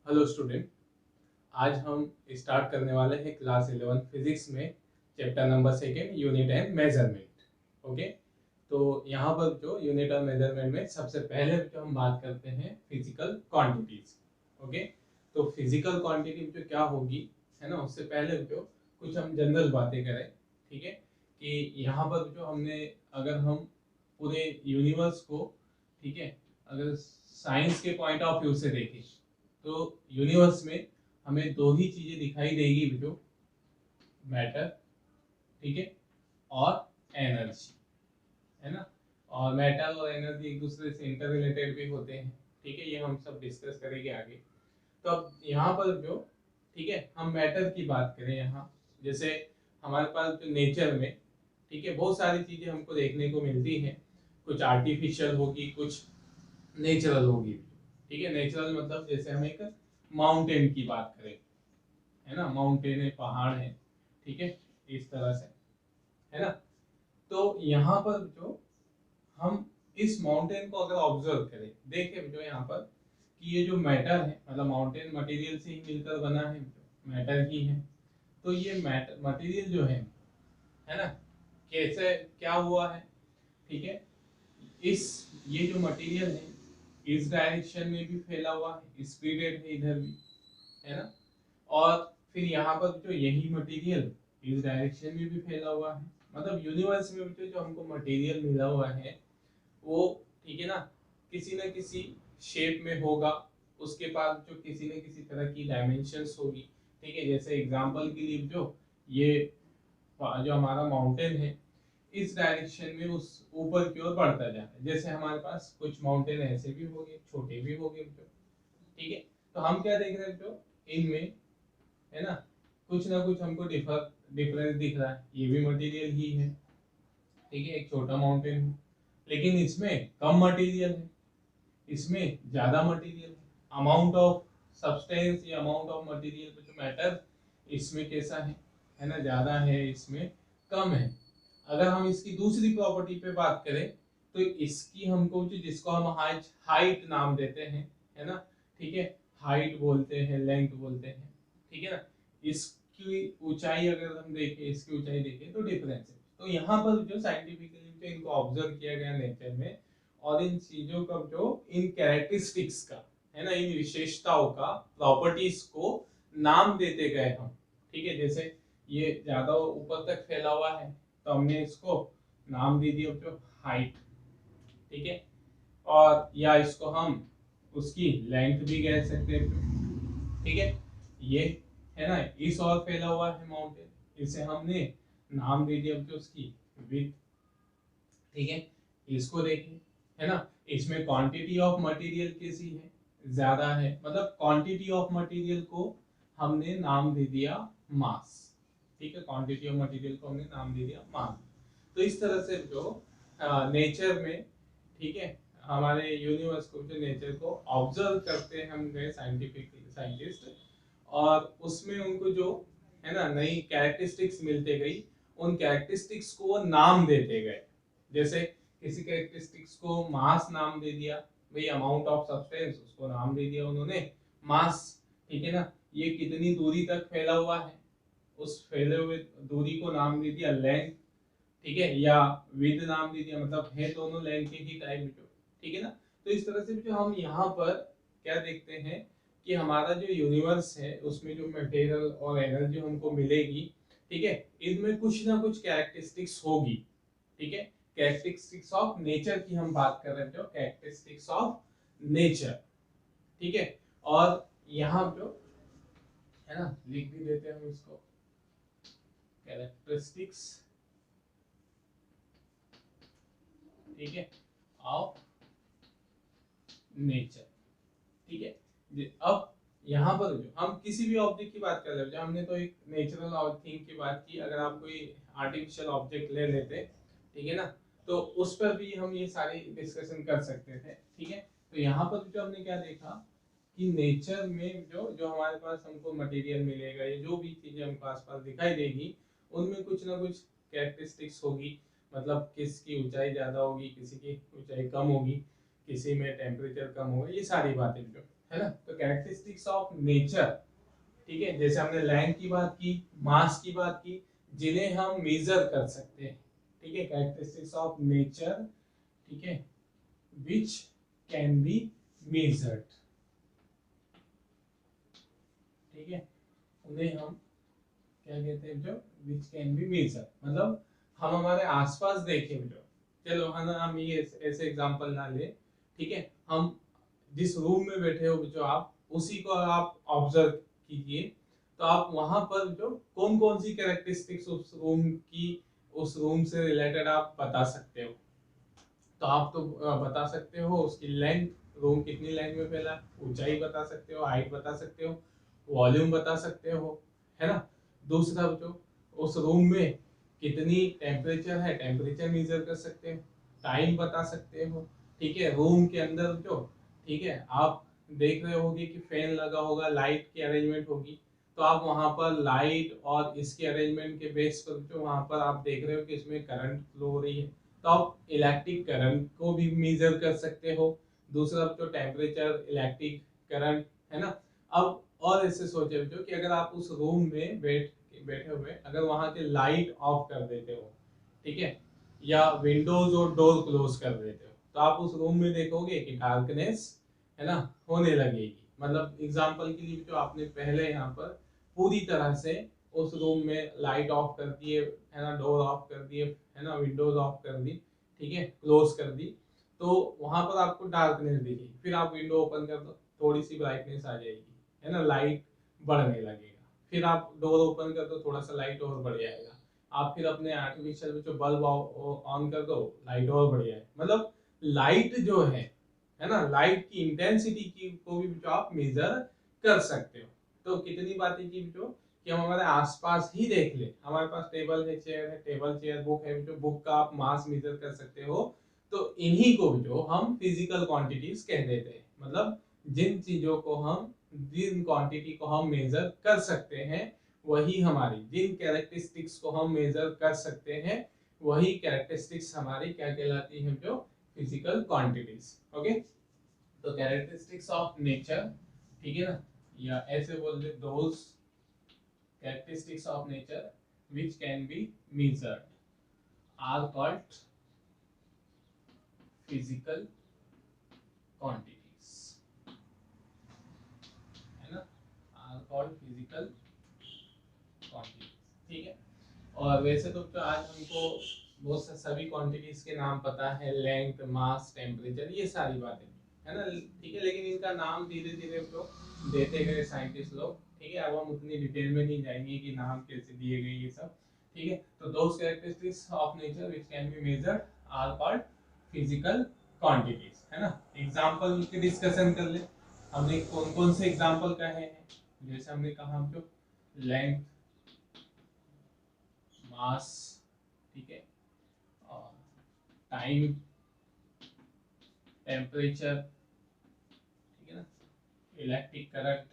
Hello student. आज हम start करने वाले हैं क्लास 11 फिजिक्स में chapter number second unit and measurement. Okay, तो यहाँ पर जो यूनिट और मेजरमेंट में सबसे पहले जो हम बात करते हैं फिजिकल क्वांटिटीज। ओके, तो फिजिकल क्वांटिटी जो क्या होगी है ना, उससे पहले जो कुछ हम जनरल बातें करें। ठीक है, कि यहाँ पर जो हमने अगर हम पूरे यूनिवर्स को, ठीक है, अगर साइंस के पॉइंट ऑफ व्यू से देखें तो यूनिवर्स में हमें दो ही चीजें दिखाई देगी, जो मैटर, ठीक है, और एनर्जी, है ना। और मैटर और एनर्जी एक दूसरे से इंटर रिलेटेड भी होते हैं। ठीक है, ये हम सब डिस्कस करेंगे आगे। तो अब यहाँ पर जो, ठीक है, हम मैटर की बात करें यहाँ, जैसे हमारे पास जो नेचर में, ठीक है, बहुत सारी चीजें हमको देखने को मिलती हैं। कुछ आर्टिफिशियल होगी, कुछ नेचुरल होगी। ठीक है, नेचुरल मतलब जैसे हम एक माउंटेन की बात करें, है ना, माउंटेन है, पहाड़ है, ठीक है, इस तरह से, है ना। तो यहाँ पर जो हम इस माउंटेन को अगर ऑब्जर्व करें, देखें जो यहाँ पर कि ये जो मैटर है, मतलब माउंटेन मटेरियल से ही मिलकर बना है, मैटर ही है। तो ये मैटर मटेरियल जो है ना, कैसे क्या हुआ है, ठीक है, इस ये जो मटेरियल है इस डायरेक्शन में भी फैला हुआ है, स्प्रेडेड है इधर भी, है ना। और फिर यहाँ पर जो यही मटेरियल इस डायरेक्शन में भी फैला हुआ है, मतलब यूनिवर्स में जो हमको मटेरियल मिला हुआ है वो, ठीक है ना, किसी न किसी शेप में होगा, उसके पास जो किसी न किसी तरह की डायमेंशंस होगी। ठीक है, जैसे एग्जांपल के लिए जो ये जो हमारा माउंटेन है इस डायरेक्शन में उस ऊपर की ओर बढ़ता जा रहा है, जैसे हमारे पास कुछ माउंटेन ऐसे भी होंगे, छोटे भी होंगे जो, ठीक है। तो हम क्या देख रहे हैं जो इनमें, है ना, कुछ ना कुछ हमको डिफरेंस दिख रहा है, ये भी मटेरियल ही है, ठीक है, एक छोटा माउंटेन है, लेकिन इसमें कम मटेरियल है, इसमें ज्यादा मटेरियल है। अमाउंट ऑफ सब्सटेंस या अमाउंट ऑफ मटेरियल जो मैटर इसमें कैसा है ना, ज्यादा है, इसमें कम है। अगर हम इसकी दूसरी प्रॉपर्टी पे बात करें तो इसकी हमको जो, जिसको हम हाइट नाम देते हैं, है ना, ठीक है, हाइट बोलते हैं, लेंथ बोलते हैं, ठीक है ना। इसकी ऊंचाई अगर हम देखें, इसकी ऊंचाई देखें तो डिफरेंस है। तो यहाँ पर जो साइंटिफिकली जो इनको ऑब्जर्व किया गया नेचर में, और इन चीजों का जो इन कैरेक्टरिस्टिक्स का, है ना, इन विशेषताओं का, प्रॉपर्टीज को नाम देते गए हम। ठीक है, जैसे ये ज्यादा ऊपर तक फैला हुआ है तो हमने इसको नाम दे दिया जो हाइट, ठीक है, और या इसको हम उसकी लेंथ भी कह सकते हैं, ठीक है। ये है ना, इस और फैला हुआ है माउंटेन, इसे हमने नाम दे दिया जो उसकी विड्थ, ठीक है। इसको देखें, है ना, इसमें क्वांटिटी ऑफ मटेरियल कैसी है, ज्यादा है, मतलब क्वांटिटी ऑफ मटेरियल को हमने नाम दे दिया मास, ठीक है, क्वांटिटी ऑफ मटेरियल को हमने नाम दे दिया मास। तो इस तरह से जो नेचर में, ठीक है, हमारे यूनिवर्स को, जो नेचर को ऑब्जर्व करते हैं हम गए साइंटिफिक साइंटिस्ट, और उसमें उनको जो, है ना, नई कैरेक्टरिस्टिक्स मिलते गई, उन कैरेक्टरिस्टिक्स को वो नाम देते गए। जैसे किसी कैरेक्टरिस्टिक्स को मास नाम दे दिया, भाई अमाउंट ऑफ सब्सटेंस, उसको नाम दे दिया उन्होंने मास, ठीक है ना। ये कितनी दूरी तक फैला हुआ है, उस फैले हुए दूरी को नाम दे दिया लेंथ, ठीक है, या विद नाम दे दिया, मतलब है दोनों लेंथ के ही टाइप जो, ठीक है ना। तो इस तरह से जो हम यहाँ पर क्या देखते हैं कि हमारा जो यूनिवर्स है उसमें जो मटेरियल और एनर्जी हमको मिलेगी, ठीक है, इनमें कुछ ना कुछ कैरेक्टरिस्टिक्स होगी, ठीक है। कैरेक्टरिस्टिक्स ऑफ नेचर की हम बात कर रहे हैं, जो कैरेक्टरिस्टिक्स ऑफ नेचर, ठीक है। और यहाँ जो है ना, लिख भी देते हैं हम इसको, कैरेक्टरिस्टिक्स, ठीक है, ऑफ नेचर, ठीक है। अब यहाँ पर जो हम किसी भी ऑब्जेक्ट की बात कर रहे हैं, हमने तो एक नेचुरल थिंग की बात की, अगर आप कोई आर्टिफिशियल ऑब्जेक्ट ले लेते, ठीक है ना, तो उस पर भी हम ये सारी डिस्कशन कर सकते थे, ठीक है। तो यहाँ पर जो हमने क्या देखा कि नेचर में जो जो हमारे पास हमको मटेरियल मिलेगा, या जो भी चीजें हमको आसपास दिखाई देगी, उनमें कुछ ना कुछ कैरेक्टरिस्टिक्स होगी, मतलब किसकी ऊंचाई ज्यादा होगी, किसी की ऊंचाई कम होगी, किसी में टेम्परेचर कम होगा, ये सारी बातें जो, है ना। तो कैरेक्टरिस्टिक्स ऑफ नेचर, ठीक है, जैसे हमने लैंड की बात की, मास की बात की, जिन्हें हम मेजर कर सकते हैं, ठीक है, कैरेक्टरिस्टिक्स ऑफ नेचर, ठीक है, विच कैन बी मेजर्ड, ठीक है, उन्हें हम क्या कहते हैं, जो विच कैन बी मेजर, मतलब हम हमारे आसपास देखें जो, चलो है ना, हम ये ऐसे एग्जांपल ना ले, ठीक है, हम जिस रूम में बैठे हो जो आप, उसी को आप ऑब्जर्व कीजिए, तो आप वहां पर जो कौन कौन सी कैरेक्टरिस्टिक्स उस रूम की, उस रूम से रिलेटेड आप बता सकते हो। तो आप तो बता सकते हो उसकी लेंथ, रूम कितनी लेंथ में फैला, ऊंचाई बता सकते हो, हाइट बता सकते हो, वॉल्यूम बता सकते हो, है ना। दूसरा जो उस रूम में कितनी टेम्परेचर है, टेम्परेचर मेजर कर सकते हो, टाइम बता सकते हो, ठीक है, रूम के अंदर जो, ठीक है, आप देख रहे होगे कि फैन लगा होगा, लाइट की अरेंजमेंट होगी, तो आप वहां पर लाइट और इसके अरेंजमेंट के बेस पर जो वहां पर आप देख रहे हो कि इसमें करंट फ्लो हो रही है, तो आप इलेक्ट्रिक करंट को भी मेजर कर सकते हो। दूसरा जो टेम्परेचर, इलेक्ट्रिक करंट, है ना। अब और ऐसे सोचे जो कि अगर आप उस रूम में बैठे हुए अगर वहां के लाइट ऑफ कर देते हो, ठीक है, या विंडोज और डोर क्लोज कर देते हो, तो आप उस रूम में देखोगे कि डार्कनेस, है ना, होने लगेगी। मतलब एग्जांपल के लिए जो आपने पहले यहाँ पर पूरी तरह से उस रूम में लाइट ऑफ कर दिए, है ना, डोर ऑफ कर दिए, है ना, विंडोज ऑफ कर दी, ठीक है, क्लोज कर दी, तो वहां पर आपको डार्कनेस दिखेगी। फिर आप विंडो ओपन कर दो, थोड़ी सी ब्राइटनेस आ जाएगी, है ना, लाइट बढ़ने लगेगा। फिर आप डोर ओपन कर दो, थोड़ा सा लाइट और बढ़ जाएगा। आप फिर अपने आर्टिफिशियल जो बल्ब ऑन कर दो, लाइट और बढ़ जाए। मतलब लाइट जो है ना, लाइट की इंटेंसिटी की को भी जो आप मेजर कर सकते हो। तो कितनी बातें की जो कि हम हमारे आसपास ही देख ले, हमारे पास टेबल है, चेयर है, टेबल चेयर बुक है, जो बुक का आप मास मेजर कर सकते हो। तो इन्हीं को जो हम फिजिकल क्वांटिटीज कह देते हैं, मतलब जिन चीजों को हम, जिन क्वांटिटी को हम मेजर कर सकते हैं, वही हमारी, जिन कैरेक्टरिस्टिक्स को हम मेजर कर सकते हैं, वही कैरेक्टरिस्टिक्स हमारी क्या कहलाती है, जो फिजिकल क्वांटिटीज। ओके, तो कैरेक्टरिस्टिक्स ऑफ नेचर, ठीक है ना, या ऐसे बोलते those characteristics of nature which can be measured are called physical quantities, है ना, are called physical quantities, ठीक है। और वैसे तो आज हमको बहुत से सभी क्वांटिटीज के नाम पता है, लेंथ, मास, टेम्परेचर, ये सारी बातें, है ना, ठीक है, लेकिन इनका नाम धीरे धीरे तो देते गए साइंटिस्ट लोग, ठीक है। अब हम उतनी डिटेल में नहीं जाएंगे कि नाम कैसे दिए गए ये सब, ठीक है। तो those characteristics of nature which can be measured are called physical quantities, है ना। एग्जांपल की डिस्कशन कर ले, हमने कौन कौन से एग्जांपल कहे हैं, जैसे हमने कहा जो लेंथ, मास, ठीक है, और टाइम, टेम्परेचर, ठीक है ना, इलेक्ट्रिक करंट,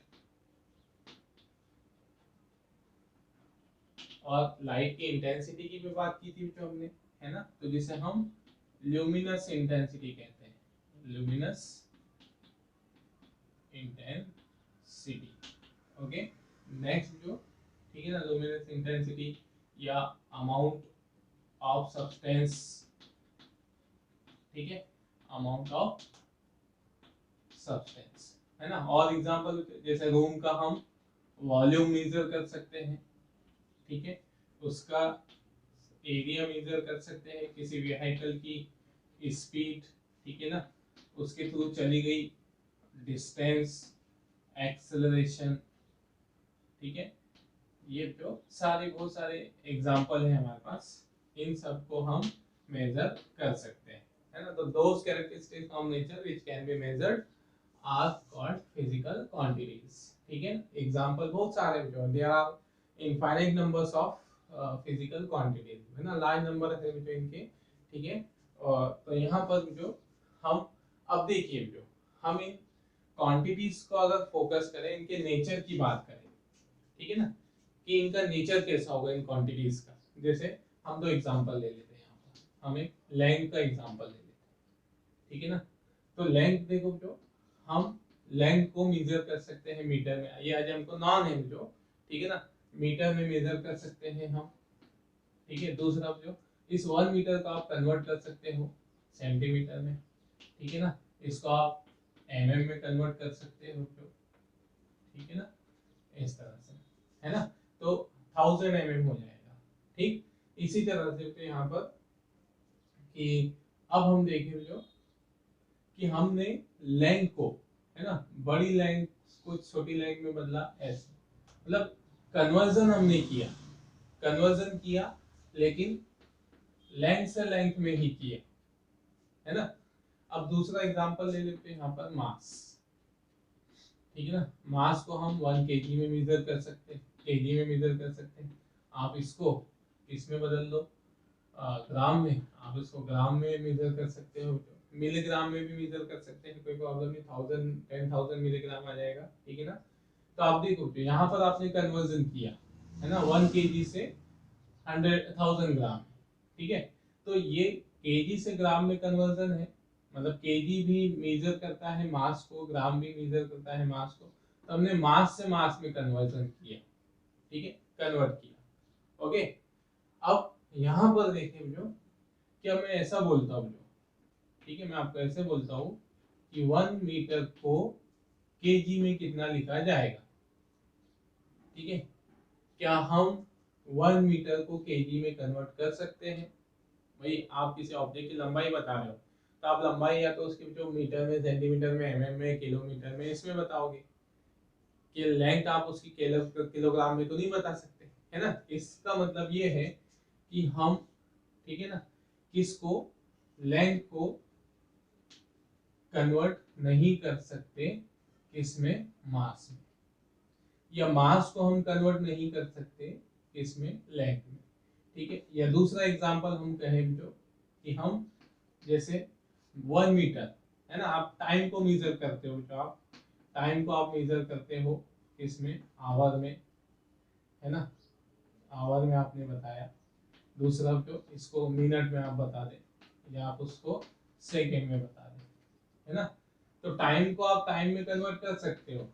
और लाइट की इंटेंसिटी की भी बात की थी जो हमने, है ना, तो जिसे हम ल्यूमिनस इंटेंसिटी कहते हैं, ल्यूमिनस इंटेंसिटी। ओके, नेक्स्ट जो, ठीक है ना, ल्यूमिनस इंटेंसिटी या अमाउंट ऑफ सब्सटेंस, ठीक है, अमाउंट ऑफ सब्सटेंस, है ना। और एग्जांपल जैसे रूम का हम वॉल्यूम मेजर कर सकते हैं, ठीक है, उसका एरिया मेजर कर सकते हैं, किसी व्हीकल की स्पीड, ठीक है ना, उसके थ्रू चली गई डिस्टेंस, एक्सेलरेशन, ठीक है। ये जो सारे बहुत सारे एग्जांपल है हमारे पास, इन सब को हम मेजर कर सकते हैं, है ना। तो those characteristics of nature which can be measured are called physical quantities, ठीक है। एग्जांपल बहुत सारे जो there are infinite numbers of physical quantities, है ना, लार्ज नंबर है जो इनके, ठीक है। और तो यहाँ पर जो हम, अब देखिए जो हम इन क्वांटिटीज को अगर फोकस करें, इनके नेचर की बात करें, ठीक है ना, कि इनका नेचर कैसा होगा इन क्वांटिटीज का। जैसे हम दो एग्जांपल ले लेते हैं, यहाँ पर हम एक लेंथ का एग्जांपल ले लेते हैं, ठीक है ना। तो लेंथ देखो जो हम लेंथ को मेजर कर सकते हैं मीटर में, ये आज हमको नॉन है जो, ठीक है ना, मीटर में मेजर कर सकते हैं हम, ठीक है। दूसरा जो इस 1 मीटर को आप कन्वर्ट कर सकते हो सेंटीमीटर में, ठीक है ना, इसको आप mm में कन्वर्ट कर सकते हो जो, ठीक है ना, इस तरह से, है ना, तो 1000 mm हो जाएगा, ठीक। इसी तरह से तो यहाँ पर कि अब हम देखें जो कि हमने लेंथ को, है ना, बड़ी लेंथ को छोटी लेंथ में बदला, ऐसे मतलब कन्वर्जन हमने किया, कन्वर्जन किया, लेकिन लेंथ से लेंथ में ही किया, है ना। अब दूसरा एग्जांपल ले लेते हैं यहाँ पर मास, ठीक है ना, मास को हम 1 kg में मेजर कर सकते हैं, kg में मेजर कर सकते हैं। आप इसको इसमें बदल दो ग्राम में, आप इसको ग्राम में मेजर कर सकते हो, मिलीग्राम में भी मेजर कर सकते हैं, कोई प्रॉब्लम नहीं, 1000 मिलीग्राम आ जाएगा, ठीक है ना। तो आप देखो तो यहाँ पर आपने कन्वर्जन किया, है ना, 1 kg से 1000 ग्राम, ठीक है। तो ये kg से ग्राम में कन्वर्जन है, मतलब kg भी मेजर करता है मास को, ग्राम भी मेजर करता है मास को, तो हमने मास से मास में कन्वर्जन किया, ठीक है, कन्वर्ट किया, ओके। अब यहाँ पर देखें जो क्या मैं ऐसा बोलता हूँ जो, ठीक है, मैं आपको ऐसे बोलता हूँ कि 1 मीटर को kg में कितना लिखा जाएगा, ठीक है। क्या हम 1 मीटर को kg में कन्वर्ट कर सकते हैं? भाई आप किसी ऑब्जेक्ट की लंबाई बता रहे हो, तो आप लंबाई या तो उसके जो मीटर में, सेंटीमीटर में, mm में, किलोमीटर में, इसमें बताओगे, कि लेंथ आप उसकी किलोग्राम में तो नहीं बता सकते, है ना। इसका मतलब ये है कि हम, ठीक है ना, किसको, लेंथ को कन्वर्ट नहीं कर सकते किसमें, मास में, या मास को हम कन्वर्ट नहीं कर सकते किसमें, लेंथ में, ठीक है। या दूसरा एग्जांपल हम कहें जो कि हम जैसे 1 मीटर, है ना, आप टाइम को मेजर करते हो, जो आप टाइम को आप मेजर करते हो किसमें, आवर में, है ना, आवर में आपने बताया। दूसरा जो इसको मिनट में आप बता दें, या आप उसको सेकंड में बता दें, है ना। तो टाइम को आप टाइम में कन्वर्ट कर सकते हो,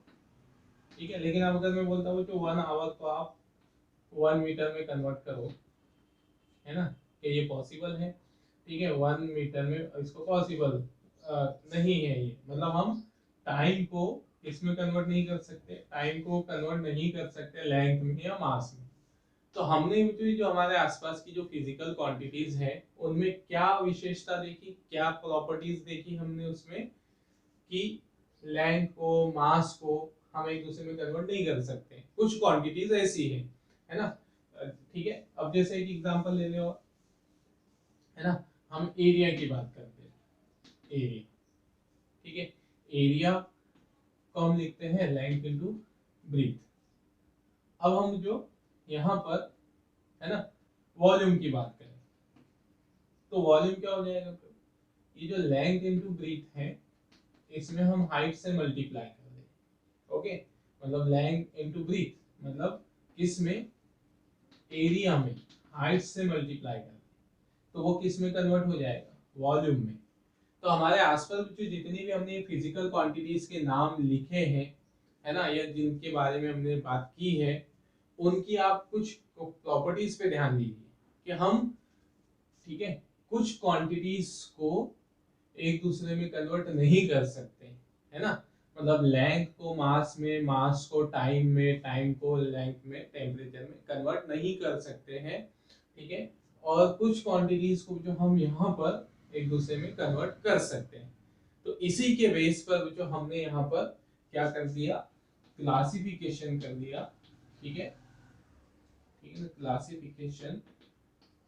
ठीक है, लेकिन अब अगर मैं बोलता हूँ तो 1 आवर को आप 1 मीटर में कन्वर्ट करो, है ना, कि ये पॉसिबल है, ठीक है, 1 मीटर में इसको पॉसिबल नहीं है ये, मतलब हम टाइम को इसमें कन्वर्ट नहीं कर सकते, टाइम को कन्वर्ट नहीं कर सकते लेंथ में या मास में। तो हमने जो हमारे आसपास की जो फिजिकल क्वांटिटीज है उनमें क्या विशेषता देखी, क्या प्रॉपर्टीज देखी हमने उसमें, कि लेंथ को, मास को हम एक दूसरे में कन्वर्ट नहीं कर सकते, कुछ क्वांटिटीज ऐसी है ना, ठीक है। अब जैसे एक एग्जांपल ले लो, है ना, हम एरिया की बात करते हैं, एरिया, ठीक है, एरिया को हम लिखते हैं लेंथ इनटू ब्रीथ। अब हम जो यहाँ पर, है ना, वॉल्यूम की बात करें, तो वॉल्यूम क्या हो जाएगा, ये जो लेंथ इनटू ब्रीथ है, इसमें हम हाइट से मल्टीप्लाई कर दें, ओके, मतलब लेंथ इनटू ब्रीथ, मतलब इसमें एरिया में हाइट से मल्टीप्लाई कर दें, तो वो किस में कन्वर्ट हो जाएगा, वॉल्यूम में। तो हमारे आसपास जो जितनी भी हमने फिजिकल क्वांटिटीज के नाम लिखे हैं, है ना, या जिनके बारे में हमने बात की है, उनकी आप कुछ प्रॉपर्टीज पे ध्यान दीजिए कि हम, ठीक है, कुछ क्वांटिटीज को एक दूसरे में कन्वर्ट नहीं कर सकते, है ना, मतलब लेंथ को मास में, मास को टाइम में, टाइम को लेंथ में, टेम्परेचर में कन्वर्ट नहीं कर सकते हैं, ठीक है। और कुछ क्वांटिटीज को जो हम यहाँ पर एक दूसरे में कन्वर्ट कर सकते हैं। तो इसी के बेस पर जो हमने यहाँ पर क्या कर दिया, क्लासिफिकेशन कर दिया, ठीक है, ठीक है, क्लासिफिकेशन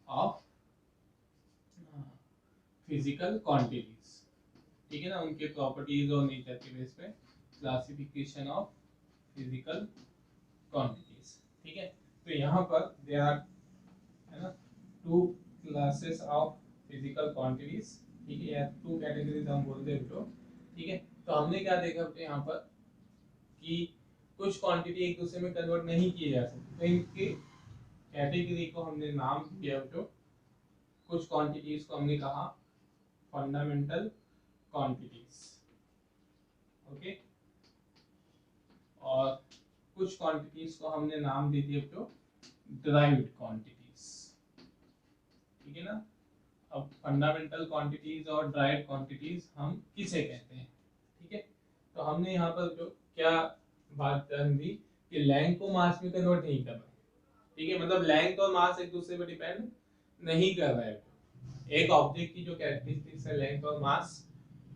ऑफ फिजिकल क्वांटिटीज, ठीक है ना, उनके प्रॉपर्टीज और नेचर के बेस पे क्लासिफिकेशन ऑफ फिजिकल क्वांटिटीज, ठीक है। तो यहाँ पर देयर आर, है ना, 2 क्लासेस ऑफ फिजिकल क्वांटिटीज, ठीक है, या 2 कैटेगरीज हम बोलते हैं तो, ठीक है। तो हमने क्या देखा तो यहाँ पर कि कुछ क्वांटिटी एक दूसरे में कन्वर्ट नहीं किए जा सकते, तो इनके कैटेगरी को हमने नाम दिया, जो कुछ क्वांटिटीज को हमने कहा फंडामेंटल क्वांटिटीज, ओके, और कुछ क्वांटिटीज को हमने नाम दे दिया जो डिराइव्ड क्वांटिटीज, ठीक है ना। अब फंडामेंटल क्वांटिटीज और डिराइव्ड क्वांटिटीज हम किसे कहते हैं, ठीक है। तो हमने यहाँ पर जो क्या बात कर दी कि लेंथ को मास में कन्वर्ट नहीं कर रहे, ठीक है, मतलब लेंथ और मास एक दूसरे पर डिपेंड नहीं कर रहे हैं। एक ऑब्जेक्ट की जो कैरेक्टरिस्टिक्स है लेंथ और मास,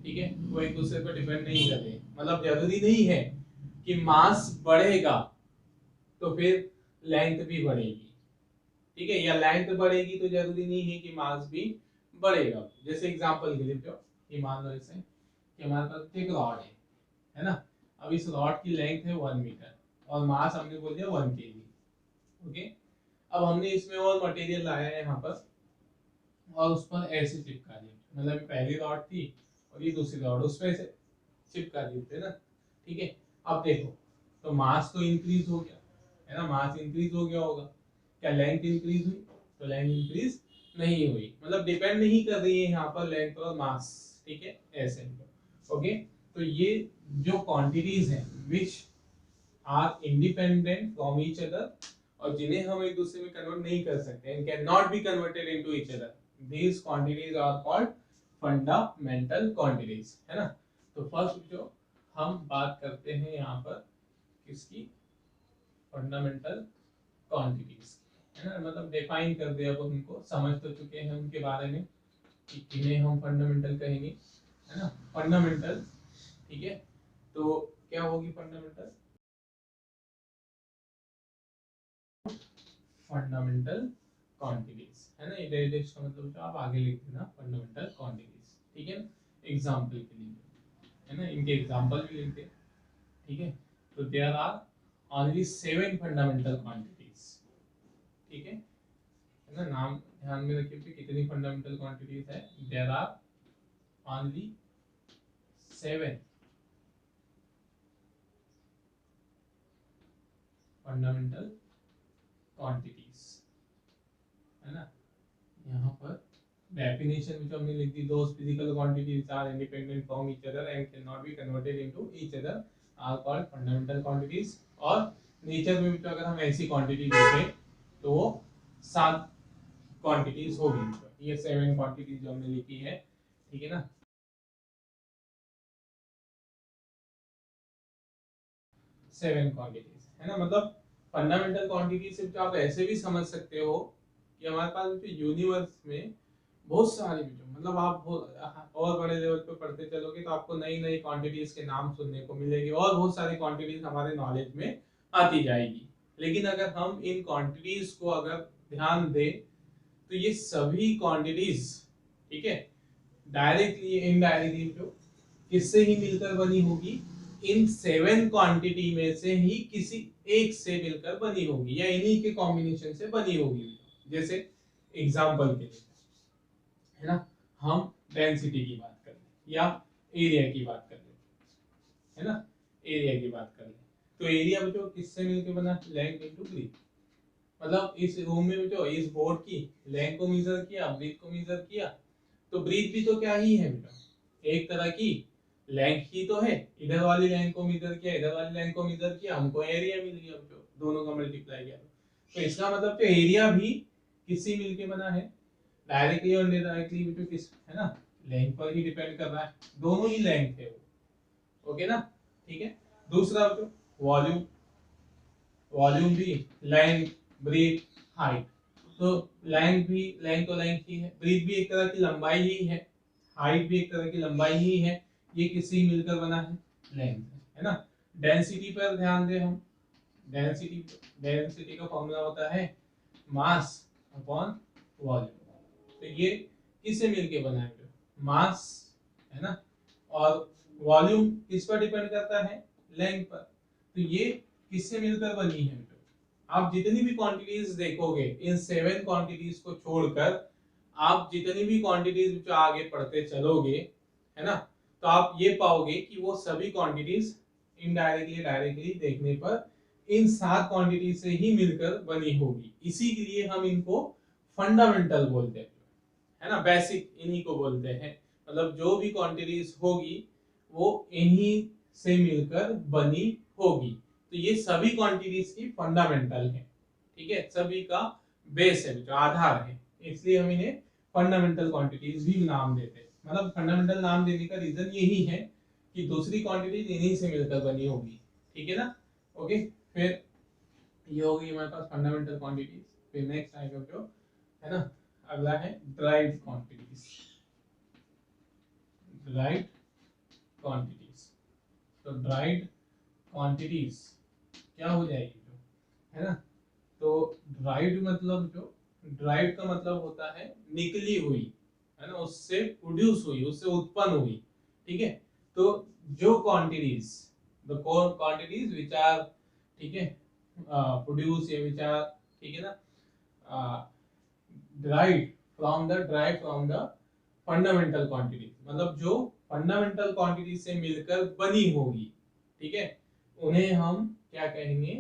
ठीक है, वो एक दूसरे पर डिपेंड नहीं कर रहे। मतलब जरूरी नहीं है कि मास बढ़ेगा तो फिर लेंथ भी बढ़ेगी, ठीक है, या लेंथ बढ़ेगी तो जरूरी नहीं है कि मास भी बढ़ेगा। जैसे एग्जांपल के लिए जो ये मान लो ऐसे कि हमारे पास एक रॉड है ना। अब इस रॉड की लेंथ है 1 मीटर और मास हमने बोल दिया 1 केजी, ओके। अब हमने इसमें और मटेरियल लाया है यहाँ पर और उस पर ऐसे चिपका दिया, मतलब पहली रॉड थी और ये दूसरी रॉड उस पर ऐसे चिपका दी थे ना, ठीक है। अब देखो तो मास तो इंक्रीज हो गया है ना, मास इंक्रीज हो गया होगा, क्या लेंथ इंक्रीज हुई? तो लेंथ इंक्रीज नहीं हुई, मतलब डिपेंड नहीं कर रही है यहाँ पर लेंथ और मास, ठीक है, ऐसे ओके। तो ये जो क्वांटिटीज हैं which are independent from each other और जिन्हें हम एक दूसरे में कन्वर्ट नहीं कर सकते and can not be converted into each other, these quantities are called fundamental quantities, है ना। तो फर्स्ट जो हम बात करते हैं यहाँ पर किसकी, फंडामेंटल क्वांटिटीज, है ना, मतलब डिफाइन कर दिया, अब उनको समझ तो चुके हैं उनके बारे में कि किन्हें हम फंडामेंटल कहेंगे, है ना। फंडामेंटल, ठीक है, तो क्या होगी फंडामेंटल? फंडामेंटल क्वांटिटीज, है ना, ये डेरिवेटिव्स का मतलब जो आप आगे लिख देना फंडामेंटल क्वांटिटीज, ठीक है। एग्जांपल के लिए, है ना, इनके एग्जांपल भी लिख दे, ठीक है। तो there are only 7 fundamental quantities, ठीक है ना। नाम ध्यान में रखिए कि कितनी फंडामेंटल क्वांटिटीज है, there are only 7 fundamental quantities, है ना। यहाँ पर definition which हमने लिख दी, those physical quantities are independent from each other and cannot be converted into each other are called fundamental quantities। और नेचर में भी तो अगर हम ऐसी क्वांटिटी देखें तो वो 7 क्वांटिटीज होगी, ये 7 क्वांटिटीज जो हमने लिखी है, ठीक है ना। 7 क्वांटिटीज, है ना, मतलब फंडामेंटल क्वांटिटी से तो आप ऐसे भी समझ सकते हो कि हमारे पास जो यूनिवर्स में बहुत सारे मतलब आप और बड़े लेवल पे पढ़ते चलोगे तो आपको नई नई क्वांटिटीज के नाम सुनने को मिलेगी और बहुत सारी क्वांटिटीज हमारे नॉलेज में आती जाएगी। लेकिन अगर हम इन क्वांटिटीज को अगर ध्यान दें तो ये सभी क्वांटिटीज, ठीक है, डायरेक्टली इनडायरेक्टली जो किससे ही मिलकर बनी होगी, इन 7 क्वांटिटी में से ही किसी एक से मिलकर बनी होगी या इन्हीं के कॉम्बिनेशन से बनी होगी। जैसे एग्जांपल के लिए, है ना, हम डेंसिटी की बात कर लें या एरिया की बात कर लें, है ना, एरिया की बात कर लें तो एरिया जो किससे मिलकर बना, लेंथ इनटू ब्रीथ। मतलब इस रूम में जो इस बोर्ड की लेंथ को मेजर किया, ब्रीथ को मेजर किया, तो ब्रीथ भी तो क्या ही है बेटा, एक तरह की लेंथ ही तो है। इधर वाली लेंथ को मेजर किया, इधर वाली लेंथ को मेजर किया, हमको एरिया मिल गया, जो दोनों का मल्टीप्लाई किया तो इसका मतलब तो एरिया भी किससे मिलके बना है, डायरेक्टली और इनडायरेक्टली भी तो किस, है ना, लेंथ पर ही डिपेंड कर रहा है, दोनों ही लेंथ है वो, ओके ना, ठीक है। दूसरा जो वॉल्यूम, वॉल्यूम भी लेंथ ब्रीथ हाइट, तो लेंथ भी लेंथ तो लेंथ ही है, ब्रीथ भी एक तरह की लंबाई ही है, हाइट भी एक तरह की लंबाई ही है, ये किससे मिलकर बना है, लेंथ, है ना। डेंसिटी पर ध्यान दें हम, डेंसिटी, डेंसिटी का फॉर्मूला होता है मास अपॉन वॉल्यूम, तो ये किससे मिलके बना है, मास, है ना, और वॉल्यूम किस पर डिपेंड करता है, लेंथ पर, तो ये किससे मिलकर बनी है। आप जितनी भी क्वांटिटीज देखोगे इन 7 क्वांटिटीज को छोड़कर आप जितनी भी क्वांटिटीज जो आगे पढ़ते चलोगे, है ना, तो आप ये पाओगे कि वो सभी क्वांटिटीज इनडायरेक्टली डायरेक्टली देखने पर इन 7 क्वांटिटी से ही मिलकर बनी होगी, इसी के लिए हम इनको फंडामेंटल बोलते हैं, है ना, बेसिक इन्हीं को बोलते हैं। मतलब जो भी क्वांटिटीज होगी वो इन्हीं से मिलकर बनी होगी, तो ये सभी क्वांटिटीज की फंडामेंटल है, ठीक है, सभी का बेस है, जो आधार है, इसलिए हम इन्हें फंडामेंटल क्वांटिटीज भी नाम देते हैं। मतलब फंडामेंटल नाम देने का रीजन यही है कि दूसरी क्वांटिटीज इन्हीं से मिलकर बनी होगी, ठीक है ना। ओके, फिर ये होगी हमारे पास फंडामेंटल क्वांटिटीज। फिर नेक्स्ट आएगा जो है ना, अगला है ड्राइव्ड क्वांटिटीज। ड्राइव्ड क्वांटिटीज, तो ड्राइव्ड क्वांटिटीज क्या हो जाएगी जो है ना, तो ड्राइव्ड मतलब जो ड्राइव्ड का मतलब होता है निकली हुई, है ना, उससे प्रोड्यूस हुई, उससे उत्पन्न हुई, ठीक है। तो जो quantities, the quantities which are, ठीक है, प्रोड्यूस या विच आर, ठीक है ना, derived from the fundamental quantity, मतलब जो फंडामेंटल क्वांटिटी से मिलकर बनी होगी, ठीक है, उन्हें हम क्या कहेंगे,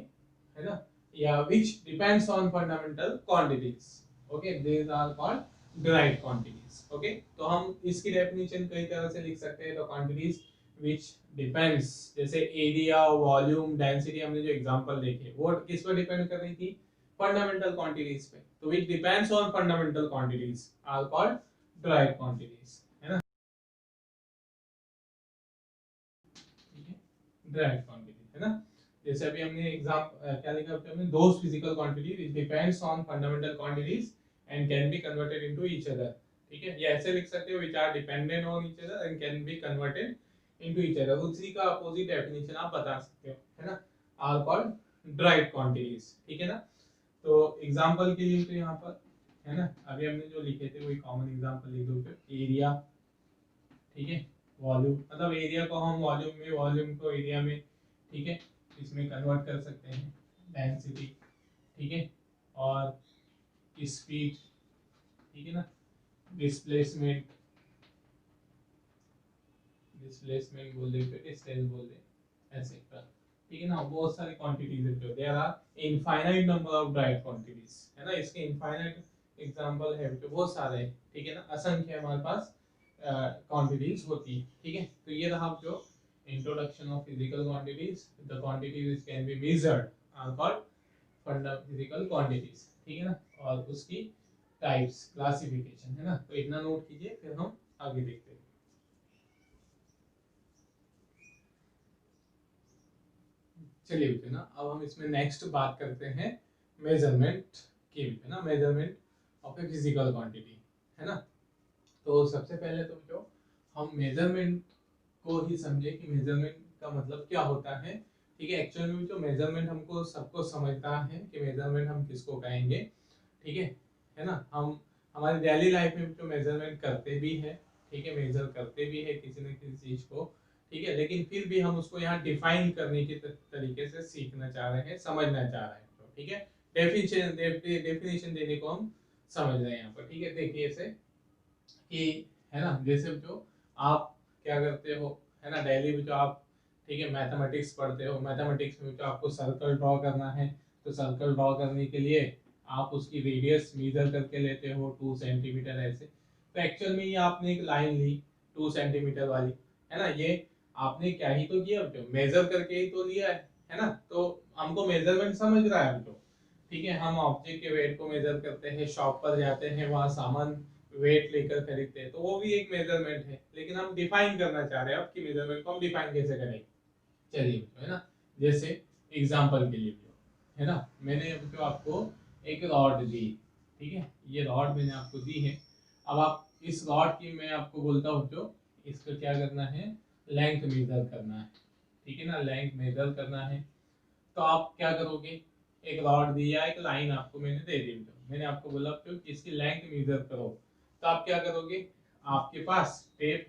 है ना, या which depends on fundamental quantities, okay, these are called derived quantities, okay। तो हम इसकी डेफिनेशन कई तरह से लिख सकते हैं, तो quantities which depends, जैसे एरिया, वॉल्यूम, डेंसिटी, हमने जो एग्जांपल देखे वो किस पर डिपेंड कर रही थी, फंडामेंटल क्वांटिटीज पे, तो which depends on fundamental quantities are called derived quantities, है ना, ठीक है, derived quantities, है ना। जैसे अभी हमने एग्जाम क्या लिखा हमने, those physical quantity which depends on fundamental quantities and can be converted into each other, ठीक है, ये ऐसे लिख सकते हो, which are dependent on each other and can be converted into each other, उसी का अपोजिट डेफिनेशन आप बता सकते हो, है ना, आर कॉल्ड derived quantities, ठीक है ना। तो एग्जांपल के लिए तो यहाँ पर, है ना, अभी हमने जो लिखे थे वही कॉमन एग्जांपल लिख दो, एरिया, ठीक है, वॉल्यूम, मतलब एरिया को हम वॉल्यूम में, वॉल्यूम को एरिया में, ठीक है, इसमें कन्वर्ट कर सकते हैं, डेंसिटी, ठीक है, और स्पीड, ठीक है ना, डिस्प्लेसमेंट, डिस्प्लेसमेंट बोल दे, फिर डिस्टेंस बोल दे, एटसेट्रा, ठीक है ना। बहुत सारी क्वांटिटीज है, जो there are infinite number of derive quantities, है ना, इसके इनफाइनाइट एग्जांपल है, जो बहुत सारे हैं, ठीक है ना, असंख्य हमारे पास क्वांटिटीज होती है, ठीक है। तो ये रहा जो introduction of physical quantities, the quantities which can be measured are called physical quantities, ठीक है ना, और उसकी टाइप्स, क्लासिफिकेशन, है ना। तो इतना नोट कीजिए, फिर हम आगे देखते हैं। चलिए बेटे ना, अब हम इसमें नेक्स्ट बात करते हैं मेजरमेंट की, है ना, measurement of A physical quantity, है ना। तो सबसे पहले तो जो हम मेजरमेंट को ही समझे कि मेजरमेंट का मतलब क्या होता है, ठीक है। एक्चुअली में जो मेजरमेंट हमको सबको समझता है कि मेजरमेंट हम किसको कहेंगे, ठीक है ना। हम हमारी डेली लाइफ में जो मेजरमेंट करते भी है, ठीक है, मेजर करते भी है किसी न किसी चीज को, ठीक है, लेकिन फिर भी हम उसको यहाँ डिफाइन करने के तरीके से सीखना चाह रहे हैं, समझना चाह रहे हैं, तो ठीक है, डेफिनेशन देने को हम समझ रहे हैं यहाँ पर, ठीक है। देखिए ऐसे कि, है ना, जैसे जो आप क्या करते हो, है ना, डेली में जो आप, ठीक है, मैथमेटिक्स पढ़ते हो, मैथमेटिक्स में जो आपको सर्कल ड्रॉ करना है, तो सर्कल ड्रॉ करने के लिए आप उसकी रेडियस मेजर करके लेते हो 2 सेंटीमीटर ऐसे। तो एक्चुअल में ये आपने एक लाइन ली 2 सेंटीमीटर वाली, है ना, ये आपने क्या ही तो किया, जो मेजर करके ही तो लिया है ना। तो हमको मेजरमेंट समझ रहा है हमको, ठीक है। हम ऑब्जेक्ट के वेट को मेजर करते हैं, शॉप पर जाते हैं, वहां सामान वेट लेकर खरीदते हैं, तो वो भी एक मेजरमेंट है, लेकिन हम डिफाइन करना चाह रहे हैं अब कि मेजरमेंट को हम डिफाइन कैसे करेंगे। चलिए, है ना, जैसे एग्जांपल के लिए जो है ना, मैंने अब जो आपको एक रॉड दी, ठीक है, ये रॉड मैंने आपको दी है। अब आप इस रॉड की, मैं आपको बोलता हूँ जो इसका क्या करना है, लेंथ मेजर करना है, ठीक है ना, लेंथ मेजर करना है। तो आप क्या करोगे, एक रॉड दिया, एक लाइन आपको मैंने दे दी, तो मैंने आपको बोला तो इसकी लेंथ मेजर करो, तो आप क्या करोगे, आपके पास टेप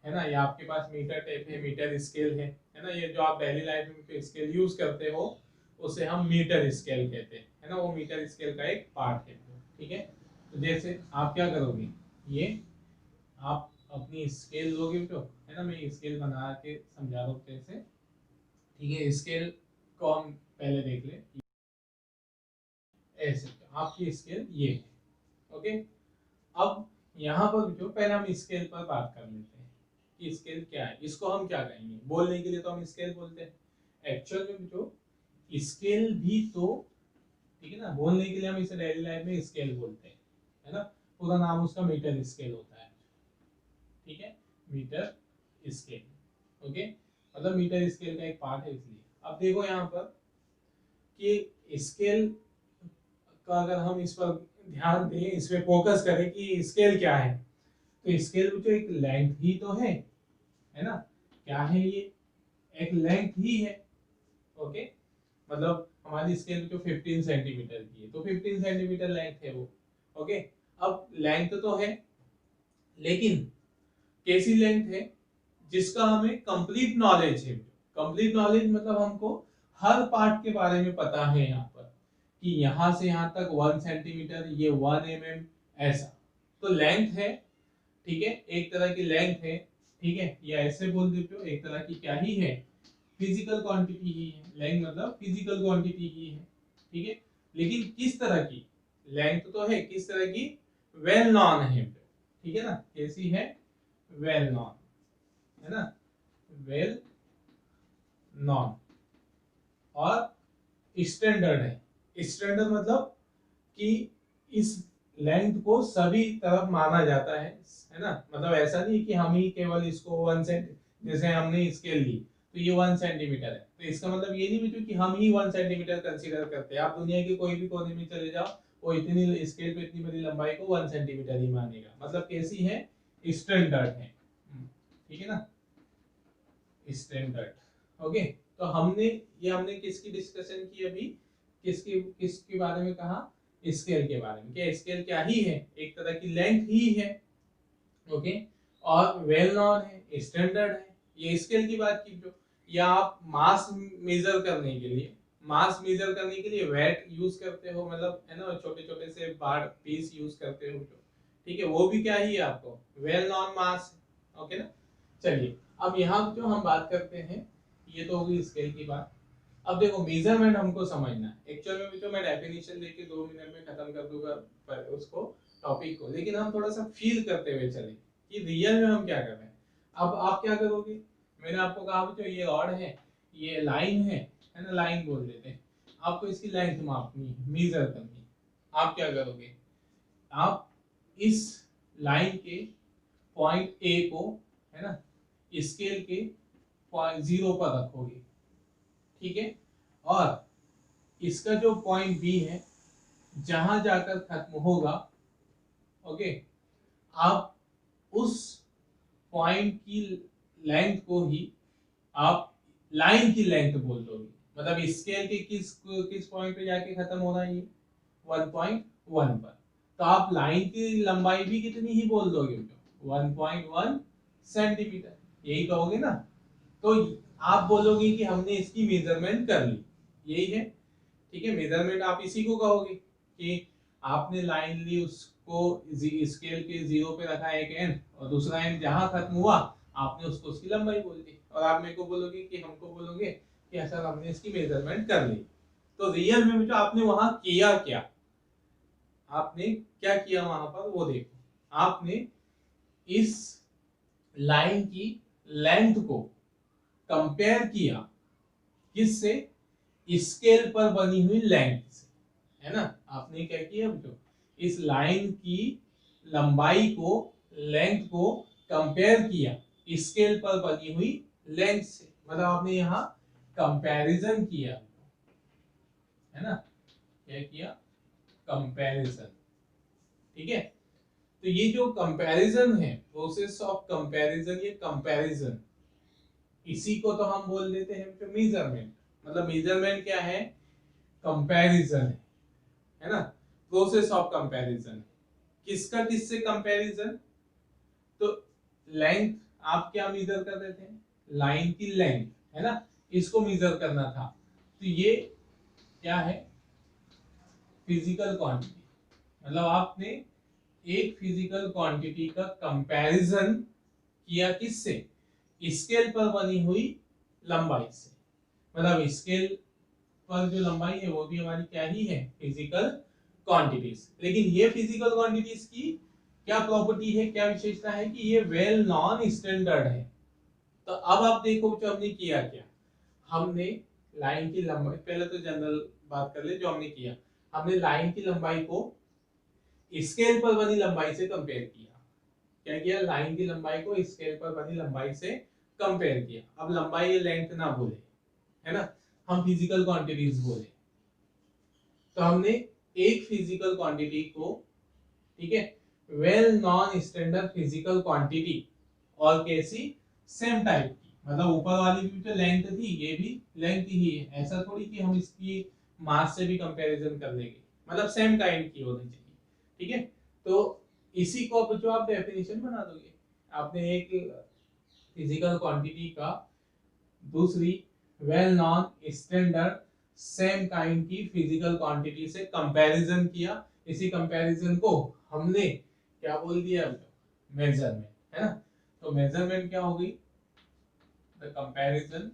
है ना, या आपके पास मीटर टेप है, मीटर स्केल है ना, ये जो आप डेली लाइफ में जो स्केल यूज करते हो उसे हम मीटर स्केल कहते हैं, है ना, वो मीटर स्केल का एक पार्ट है, ठीक है। तो जैसे आप क्या करोगे, ये आप अपनी स्केल लोगे, तो है ना, मैं स्केल बना के समझा रहा हूँ कैसे, ठीक है। स्केल को हम पहले देख ले, ऐसे आपकी स्केल ये है, ओके। अब यहाँ पर जो पहले हम स्केल पर बात कर लेते हैं कि स्केल क्या है, इसको हम क्या कहेंगे, बोलने के लिए तो हम स्केल बोलते हैं, एक्चुअल में जो स्केल भी तो, ठीक है ना, बोलने के लिए हम इसे डेली लाइफ में स्केल बोलते हैं, है ना, पूरा नाम उसका मीटर स्केल होता है, ठीक है, मीटर स्केल, ओके, मतलब मीटर स्केल का एक पार्ट है इसलिए। अब देखो यहाँ पर कि स्केल का अगर हम इस पर ध्यान दें, इस पे फोकस करें कि स्केल क्या है, तो स्केल में तो एक लेंथ ही तो है ना, क्या है ये, एक लेंथ ही है, ओके, मतलब हमारी स्केल जो 15 सेंटीमीटर की है तो 15 सेंटीमीटर लेंथ है वो, ओके। अब लेंथ तो है, लेकिन कैसी लेंथ है जिसका हमें कंप्लीट नॉलेज है। कंप्लीट नॉलेज मतलब हमको हर पार्ट के बारे में पता है यहाँ पर कि यहाँ से यहाँ तक 1 सेंटीमीटर, ये 1 mm, ऐसा तो लेंथ है, ठीक है, एक तरह की लेंथ है, ठीक है, या ऐसे बोल देते हो एक तरह की क्या ही है, फिजिकल क्वांटिटी ही है, लेंथ मतलब फिजिकल क्वांटिटी ही है, ठीक है, लेकिन किस तरह की लेंथ तो है, किस तरह की, वेल नॉन है, ठीक है ना, कैसी है, वेल नॉन, है ना, वेल नॉन, और स्टैंडर्ड है। स्टैंडर्ड मतलब कि इस लेंथ को सभी तरफ माना जाता है ना, मतलब ऐसा नहीं कि हम ही केवल इसको 1 सेंट, जैसे हमने स्केल ली तो ये 1 सेंटीमीटर है, तो इसका मतलब ये नहीं बच्चों कि हम ही 1 सेंटीमीटर कंसीडर करते हैं। आप दुनिया के कोई भी कोने में चले जाओ, वो इतनी स्केल पे इतनी बड़ी लंबाई को 1 सेंटीमीटर ही मानेगा, मतलब कैसी है, स्टैंडर्ड है, ठीक है ना, स्टैंडर्ड, ओके। तो हमने किसकी डिस्कशन की अभी, किसके बारे में कहा, स्केल के बारे में, क्या स्केल क्या ही है, एक तरह की लेंथ ही है, ओके, और वेल नॉन है, स्टैंडर्ड है, ये स्केल की बात की जो, या आप मास मेजर करने के लिए, वेट यूज करते हो, मतलब है ना, छोटे छोटे से बार पीस यूज करते हो जो, ठीक है, वो भी क्या ही है आपको वेल नॉन मास, ओके ना। चलिए अब यहाँ जो हम बात करते हैं, ये तो होगी स्केल की बात। अब देखो मेजरमेंट हमको समझना है, एक्चुअल में भी तो मैं डेफिनेशन देके 2 मिनट में खत्म कर दूंगा पर उसको टॉपिक को, लेकिन हम थोड़ा सा फील करते हुए चले कि रियल में हम क्या कर रहे हैं। अब आप क्या करोगे, मैंने आपको कहा जो ये रॉड है, ये लाइन है ना, लाइन बोल देते हैं, आपको इसकी लेंथ मापनी है, मेजर करनी है। आप क्या करोगे, आप इस लाइन के पॉइंट ए को, है ना, स्केल के पॉइंट 0 पर रखोगे, ठीक है, और इसका जो पॉइंट बी है जहां जाकर खत्म होगा, ओके, आप उस पॉइंट की लेंथ को ही आप लाइन की लेंथ बोल दोगे, मतलब स्केल के किस पॉइंट पे जाके खत्म हो रहा है ये 1.1 पर, तो आप लाइन की लंबाई भी कितनी ही बोल दोगे, 1.1 सेंटीमीटर, यही कहोगे ना। तो आप बोलोगे कि हमने इसकी मेजरमेंट कर ली, यही है, ठीक है, मेजरमेंट आप इसी को कहोगे कि आपने लाइन ली, उसको स्केल के 0 पे रखा एक एंड, और दूसरा एंड जहां खत्म हुआ आपने उसको उसकी लंबाई बोल दी, और आप मेरे को बोलोगे कि हमको बोलोगे कि सर हमने इसकी मेजरमेंट कर ली। तो रियल में बेटा आपने वहां किया क्या, आपने क्या किया वहां पर वो देखो, आपने इस लाइन की लेंथ को कंपेयर किया किससे, स्केल पर बनी हुई लेंथ से, है ना, आपने क्या किया बच्चों, इस लाइन की लंबाई को, लेंथ को कंपेयर किया स्केल पर बनी हुई लेंथ से, मतलब आपने यहाँ कंपैरिजन किया, है ना, क्या किया, कंपैरिजन, ठीक है। तो ये जो कंपैरिजन है, प्रोसेस ऑफ कंपैरिजन, ये कंपैरिजन, इसी को तो हम बोल देते हैं मेजरमेंट। मतलब मेजरमेंट क्या है, कंपैरिजन है ना, प्रोसेस ऑफ कंपैरिजन, किसका किससे कंपैरिजन, तो लेंथ आप क्या मेजर कर रहे थे, लाइन की लेंथ, है ना, इसको मेजर करना था, तो ये क्या है, फिजिकल क्वांटिटी, मतलब आपने एक फिजिकल क्वांटिटी का कंपैरिजन किया किससे, स्केल पर बनी हुई लंबाई से, मतलब स्केल पर जो लंबाई है वो भी हमारी क्या ही है, फिजिकल क्वांटिटीज, लेकिन ये फिजिकल क्वांटिटीज की क्या प्रॉपर्टी है, क्या विशेषता है कि ये वेल नॉन स्टैंडर्ड है। तो अब आप देखो जो हमने किया क्या, हमने लाइन की लंबाई, पहले तो जनरल बात कर ले जो हमने किया, हमने लाइन की लंबाई को स्केल पर बनी लंबाई से कंपेयर किया। क्या किया? लाइन की लंबाई को स्केल पर बनी लंबाई से कंपेयर किया। अब लंबाई लेंथ ना बोले, है ना, हम फिजिकल क्वांटिटीज बोले, तो हमने एक फिजिकल क्वांटिटी को, ठीक है, well non standard physical quantity, और कैसी? सेम टाइप की, मतलब ऊपर वाली भी जो लेंथ थी ये भी लेंथ ही है, ऐसा थोड़ी कि हम इसकी मास से भी कंपैरिजन कर लेंगे, मतलब सेम काइंड की होनी चाहिए, ठीक है। तो इसी को अब जो आप डेफिनेशन बना दोगे, आपने एक फिजिकल क्वांटिटी का दूसरी well non standard same kind की फिजिकल क्वांटिटी से कंपैरिजन किया, इसी कंपैरिजन को हमने क्या बोल दिया? मेजरमेंट, है ना। तो मेजरमेंट क्या होगी? द कंपैरिजन,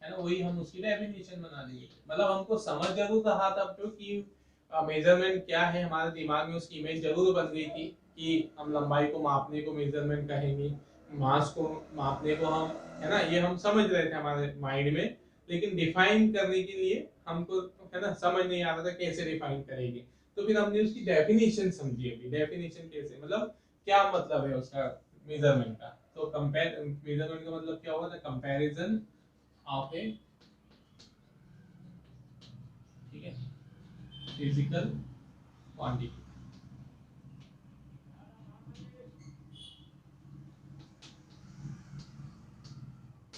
है ना, वही हम उसकी डेफिनेशन बना देंगे। मतलब हमको समझ जरूर रहा था जो कि मेजरमेंट क्या है, हमारे दिमाग में उसकी इमेज जरूर बन गई थी कि हम लंबाई को मापने को मेजरमेंट कहेंगे, मास को मापने को हम, है ना, ये हम समझ रहे थे हमारे माइंड में, लेकिन डिफाइन करने के लिए हमको, है ना, समझ नहीं आ रहा था कैसे डिफाइन करेंगे। तो फिर हमने उसकी डेफिनेशन समझी। अभी डेफिनेशन कैसे, मतलब क्या मतलब है उसका मेजरमेंट का? तो कंपेयर, मेजरमेंट का मतलब क्या होगा? द कंपैरिजन ऑफ ए, ठीक है, फिजिकल क्वांटिटी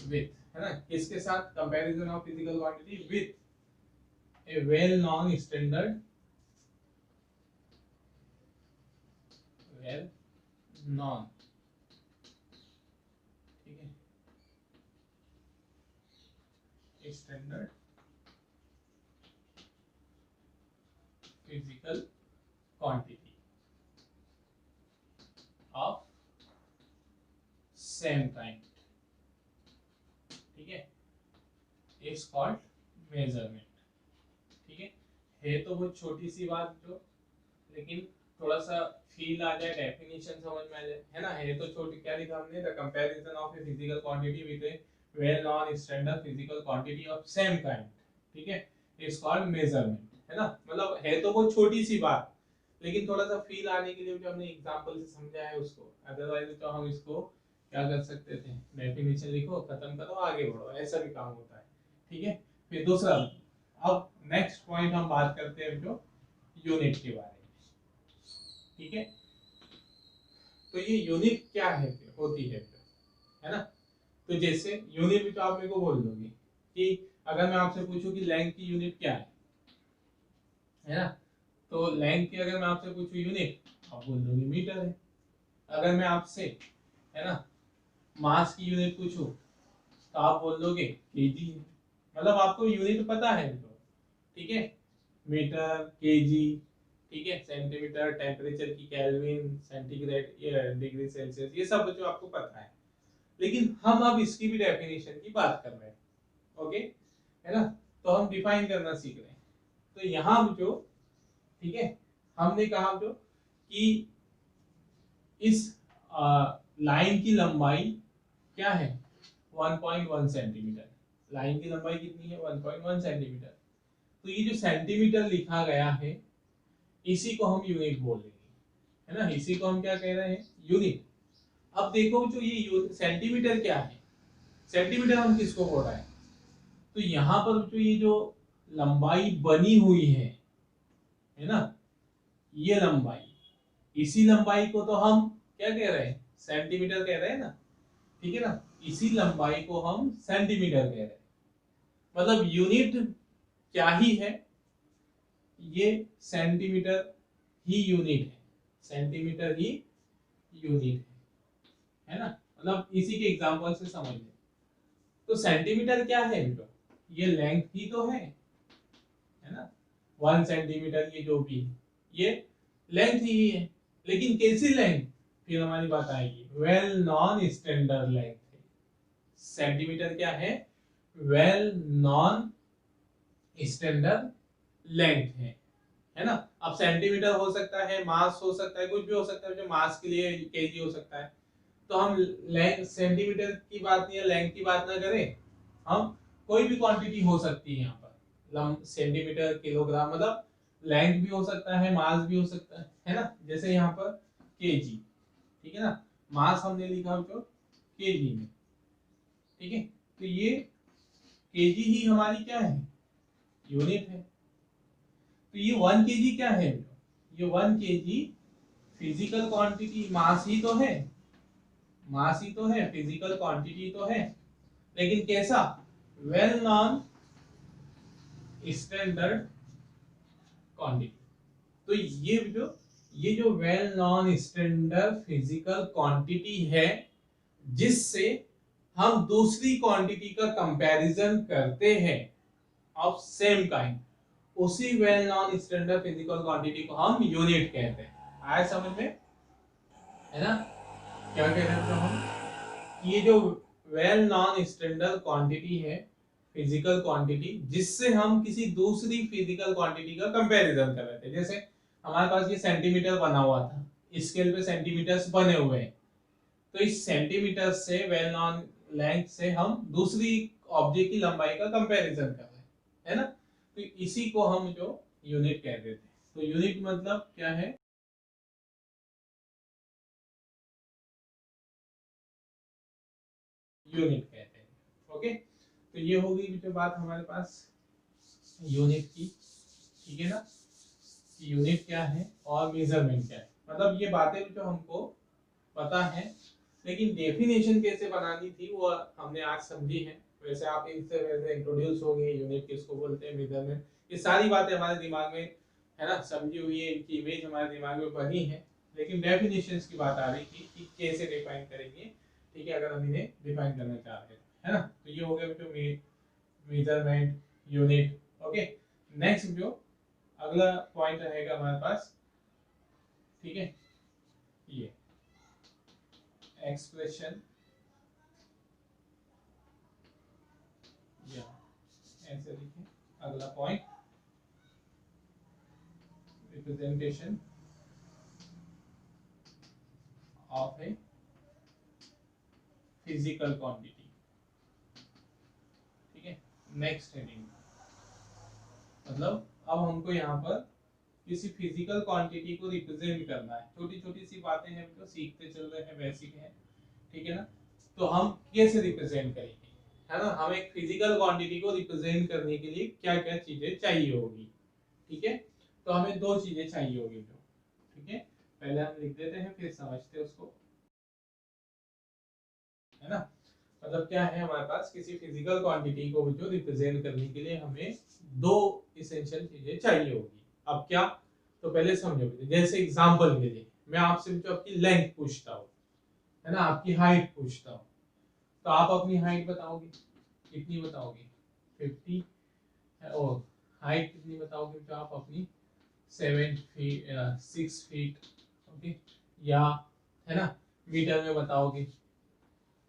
विथ, है ना, किसके साथ? Comparison of physical quantity with A well non standard, well non, ठीक है, standard physical quantity of same kind, ठीक है, इज कॉल्ड मेजरमेंट, ठीक है तो वो छोटी सी बात जो, लेकिन थोड़ा सा फील आ जाए, डेफिनेशन समझ में आ जाए, है ना। है तो छोटी, क्या लिखा हमने? The comparison of A physical quantity with A well non standard physical quantity of same kind, ठीक है, इज कॉल्ड मेजरमेंट, है ना। मतलब है तो वो छोटी सी बात, लेकिन थोड़ा सा फील आने के लिए जो हमने एग्जांपल से समझा है उसको, अदरवाइज तो हम इसको क्या कर सकते थे? डेफिनेशन लिखो, खत्म करो, आगे बढ़ो, ऐसा भी काम होता है, ठीक है। फिर दूसरा, अब नेक्स्ट पॉइंट हम बात करते हैं जो यूनिट के बारे में, ठीक है। तो ये यूनिट क्या है, होती है ना। तो जैसे यूनिट भी तो आप मेरे को बोल दोगे कि अगर मैं आपसे पूछूं कि लेंथ की यूनिट क्या है ना, तो लेंथ की अगर मैं आपसे पूछूं यूनिट, आप बोल दोगे मीटर है। अगर मैं आपसे, है ना, मास की यूनिट पूछूं तो आप बोल दोगे केजी है। मतलब आपको यूनिट पता है तो, ठीक है, मीटर, केजी, ठीक है, सेंटीमीटर, टेम्परेचर की केल्विन, सेंटीग्रेड, डिग्री सेल्सियस, ये सब जो आपको पता है। लेकिन हम अब इसकी भी डेफिनेशन की बात कर रहे हैं, ओके, है ना। तो हम डिफाइन करना सीख रहे हैं। तो यहाँ जो, ठीक है, हमने कहा जो कि इस लाइन की लंबाई क्या है? 1.1 सेंटीमीटर। लाइन की लंबाई कितनी है? 1.1 सेंटीमीटर। तो ये जो सेंटीमीटर लिखा गया है, इसी को हम यूनिट बोल रहे हैं, है ना। इसी को हम क्या कह रहे हैं? यूनिट। अब देखो जो ये सेंटीमीटर क्या है, सेंटीमीटर हम किसको बोल रहे हैं? तो यहाँ पर जो ये जो लंबाई बनी हुई है ना, ये लंबाई, इसी लंबाई को तो हम क्या कह रहे हैं? सेंटीमीटर कह रहे हैं ना, ठीक है ना। इसी लंबाई को हम सेंटीमीटर कह रहे हैं। मतलब यूनिट क्या ही है? ये सेंटीमीटर ही यूनिट है, सेंटीमीटर ही यूनिट है ना। मतलब इसी के एग्जांपल से समझ लें। तो सेंटीमीटर क्या है बेटा? ये लेंथ ही तो है ना। 1 सेंटीमीटर ये जो भी है, ये लेंथ ही है। लेकिन कैसी लेंथ? फिर हमारी बात आएगी, वेल नॉन स्टैंडर्ड लेंथ है। सेंटीमीटर क्या है? वेल नॉन स्टैंडर्ड लेंथ है ना। अब सेंटीमीटर हो सकता है, मास हो सकता है, कुछ भी हो सकता है, जो मास के लिए केजी हो सकता है। तो हम लेंथ, सेंटीमीटर की बात नहीं है, लेंथ की बात ना करें, हम कोई भी क्वांटिटी हो सकती है यहाँ पर, सेंटीमीटर, किलोग्राम, मतलब लेंथ भी हो सकता है, मास भी हो सकता है ना। जैसे यहाँ पर केजी, ठीक है ना, मास हमने लिखा जो केजी में, ठीक है। तो ये केजी ही हमारी क्या है, यूनिट है। तो ये 1 kg क्या है, ये 1 kg फिजिकल क्वांटिटी, मास ही तो है, मास ही तो है, फिजिकल क्वांटिटी तो है, लेकिन कैसा, वेल नॉन स्टैंडर्ड क्वांटिटी। तो ये जो well non standard physical quantity है, जिससे हम दूसरी क्वांटिटी का कंपैरिजन करते हैं ऑफ सेम काइंड, उसी well non standard physical quantity को हम यूनिट कहते हैं। आया समझ में, है ना। क्या कह रहे थे हम, ये जो वेल नॉन स्टैंडर्ड क्वांटिटी है, फिजिकल क्वांटिटी, जिससे हम किसी दूसरी फिजिकल क्वांटिटी का कंपैरिजन कर रहे थे। जैसे हमारे पास ये सेंटीमीटर बना हुआ था, स्केल पे सेंटीमीटर्स बने हुए हैं, तो इस सेंटीमीटर से, वेल नॉन लेंथ से हम दूसरी ऑब्जेक्ट की लंबाई का कंपैरिजन कर रहे हैं, है ना। तो इसी को हम जो यूनिट कहते थे। तो यूनिट मतलब क्या है, यूनिट कहते हैं। ओके, तो ये होगी जो बात हमारे पास यूनिट की, ठीक है ना। यूनिट क्या है और मेजरमेंट क्या है, मतलब ये बातें जो हमको पता है, लेकिन डेफिनेशन कैसे बनानी थी वो हमने आज समझी है। वैसे आप इनसे वैसे इंट्रोड्यूस होंगे, यूनिट किसको बोलते हैं, मेजरमेंट, ये सारी बातें हमारे दिमाग में, है ना, समझी हुई है, इनकी इमेज हमारे दिमाग में बनी है। लेकिन डेफिनेशंस की बात आ रही थी कि कैसे डिफाइन करेंगे, ठीक है, अगर हम इन्हें डिफाइन करना चाह रहे हैं, है ना। तो ये हो गया जो मेजरमेंट, यूनिट। ओके, नेक्स्ट जो अगला पॉइंट रहेगा हमारे पास, ठीक है, ये एक्सप्रेशन, या ऐसे लिखें, अगला point representation of A physical quantity, ठीक है। नेक्स्ट हेडिंग, मतलब अब हमको यहाँ पर किसी फिजिकल क्वांटिटी को रिप्रेजेंट करना है। छोटी छोटी सी बातें हैं, तो सीखते चल रहे हैं, बेसिक है, ठीक है ना। तो हम कैसे रिप्रेजेंट करेंगे, है ना, हम एक फिजिकल क्वांटिटी को रिप्रेजेंट करने के लिए क्या क्या चीजें चाहिए होगी, ठीक है। तो हमें दो चीजें चाहिए होगी जो, ठीक है, पहले हम लिख देते हैं फिर समझते हैं उसको, है ना। मतलब क्या है, हमारे पास किसी फिजिकल क्वांटिटी को जो रिप्रेजेंट करने के लिए हमें दो इसेंशियल चीजें चाहिए होगी। अब क्या, तो पहले समझो, जैसे एग्जांपल के लिए मैं आपसे जो आपकी लेंथ पूछता हूँ, है ना, आपकी हाइट पूछता हूँ, तो आप अपनी हाइट बताओगे, कितनी बताओगे, 50, और हाइट कितनी बताओगे, तो आप अपनी 7 फीट, 6 फीट, ओके, या, है ना, मीटर में बताओगे,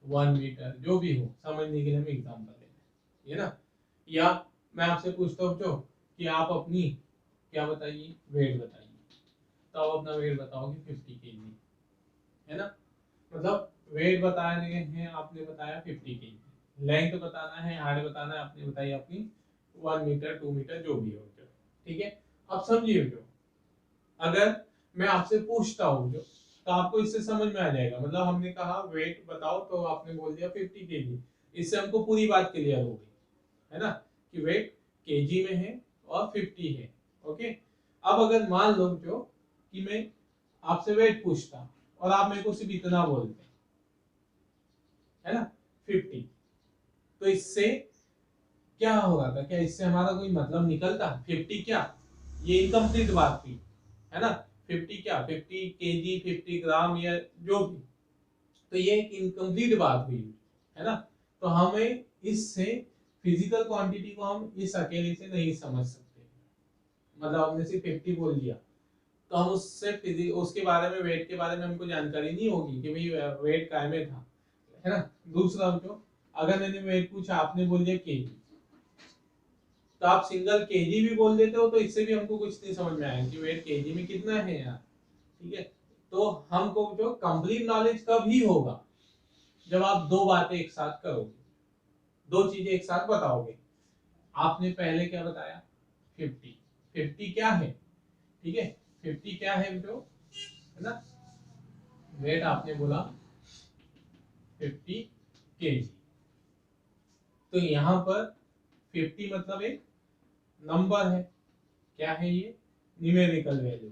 1 मीटर, जो भी हो, समझने के लिए हम एग्जाम्पल ले रहे हैं, है ना। या मैं आपसे पूछता हूँ जो कि आप अपनी क्या बताइए, वेट बताइए, तो आप अपना वेट बताओगे 50 kg, है ना। मतलब वेट बताने हैं, आपने बताया 50 kg, लेंथ बताना है, हाइट बताना है, आपने बताई अपनी 1 मीटर, 2 मीटर, जो भी हो जो, ठीक है। अब समझिए जो, अगर मैं आपसे पूछता हूँ जो, तो आपको इससे समझ में आ जाएगा, मतलब हमने कहा वेट बताओ, तो आपने बोल दिया 50 kg, इससे हमको पूरी बात क्लियर हो गई, है ना, कि वेट केजी में है और 50 है। ओके, अब अगर मान लो जो कि मैं आपसे वेट पूछता और आप मेरे को सिर्फ इतना बोलते, है ना, 50, तो इससे क्या होगा था, क्या इससे हमारा कोई मतलब निकलता, 50 क्या, ये इनकम्प्लीट बात थी, है ना। 50 क्या, 50 kg, 50 ग्राम, या जो भी, तो ये एक इनकम्प्लीट बात हुई, है ना। तो हमें इससे फिजिकल क्वांटिटी को हम इस अकेले से नहीं समझ सकते, मतलब हमने सिर्फ 50 बोल दिया, तो हम उससे उसके बारे में, वेट के बारे में हमको जानकारी नहीं होगी कि भाई वेट काय में था, है ना। दूसरा जो, अगर मैंने वेट पूछा, आपने बोल दिया केजी, तो आप सिंगल केजी भी बोल देते हो, तो इससे भी हमको कुछ नहीं समझ में आएगा कि वेट केजी में कितना है यार, ठीक है। तो हमको जो कंप्लीट नॉलेज कब ही होगा, जब आप दो बातें एक साथ करोगे, दो चीजें एक साथ बताओगे। आपने पहले क्या बताया 50, 50 क्या है, ठीक है 50 क्या है बेटो, है ना, वेट आपने बोला 50 केजी। तो यहाँ पर 50 मतलब एक नंबर है, क्या है ये, न्यूमेरिकल वैल्यू,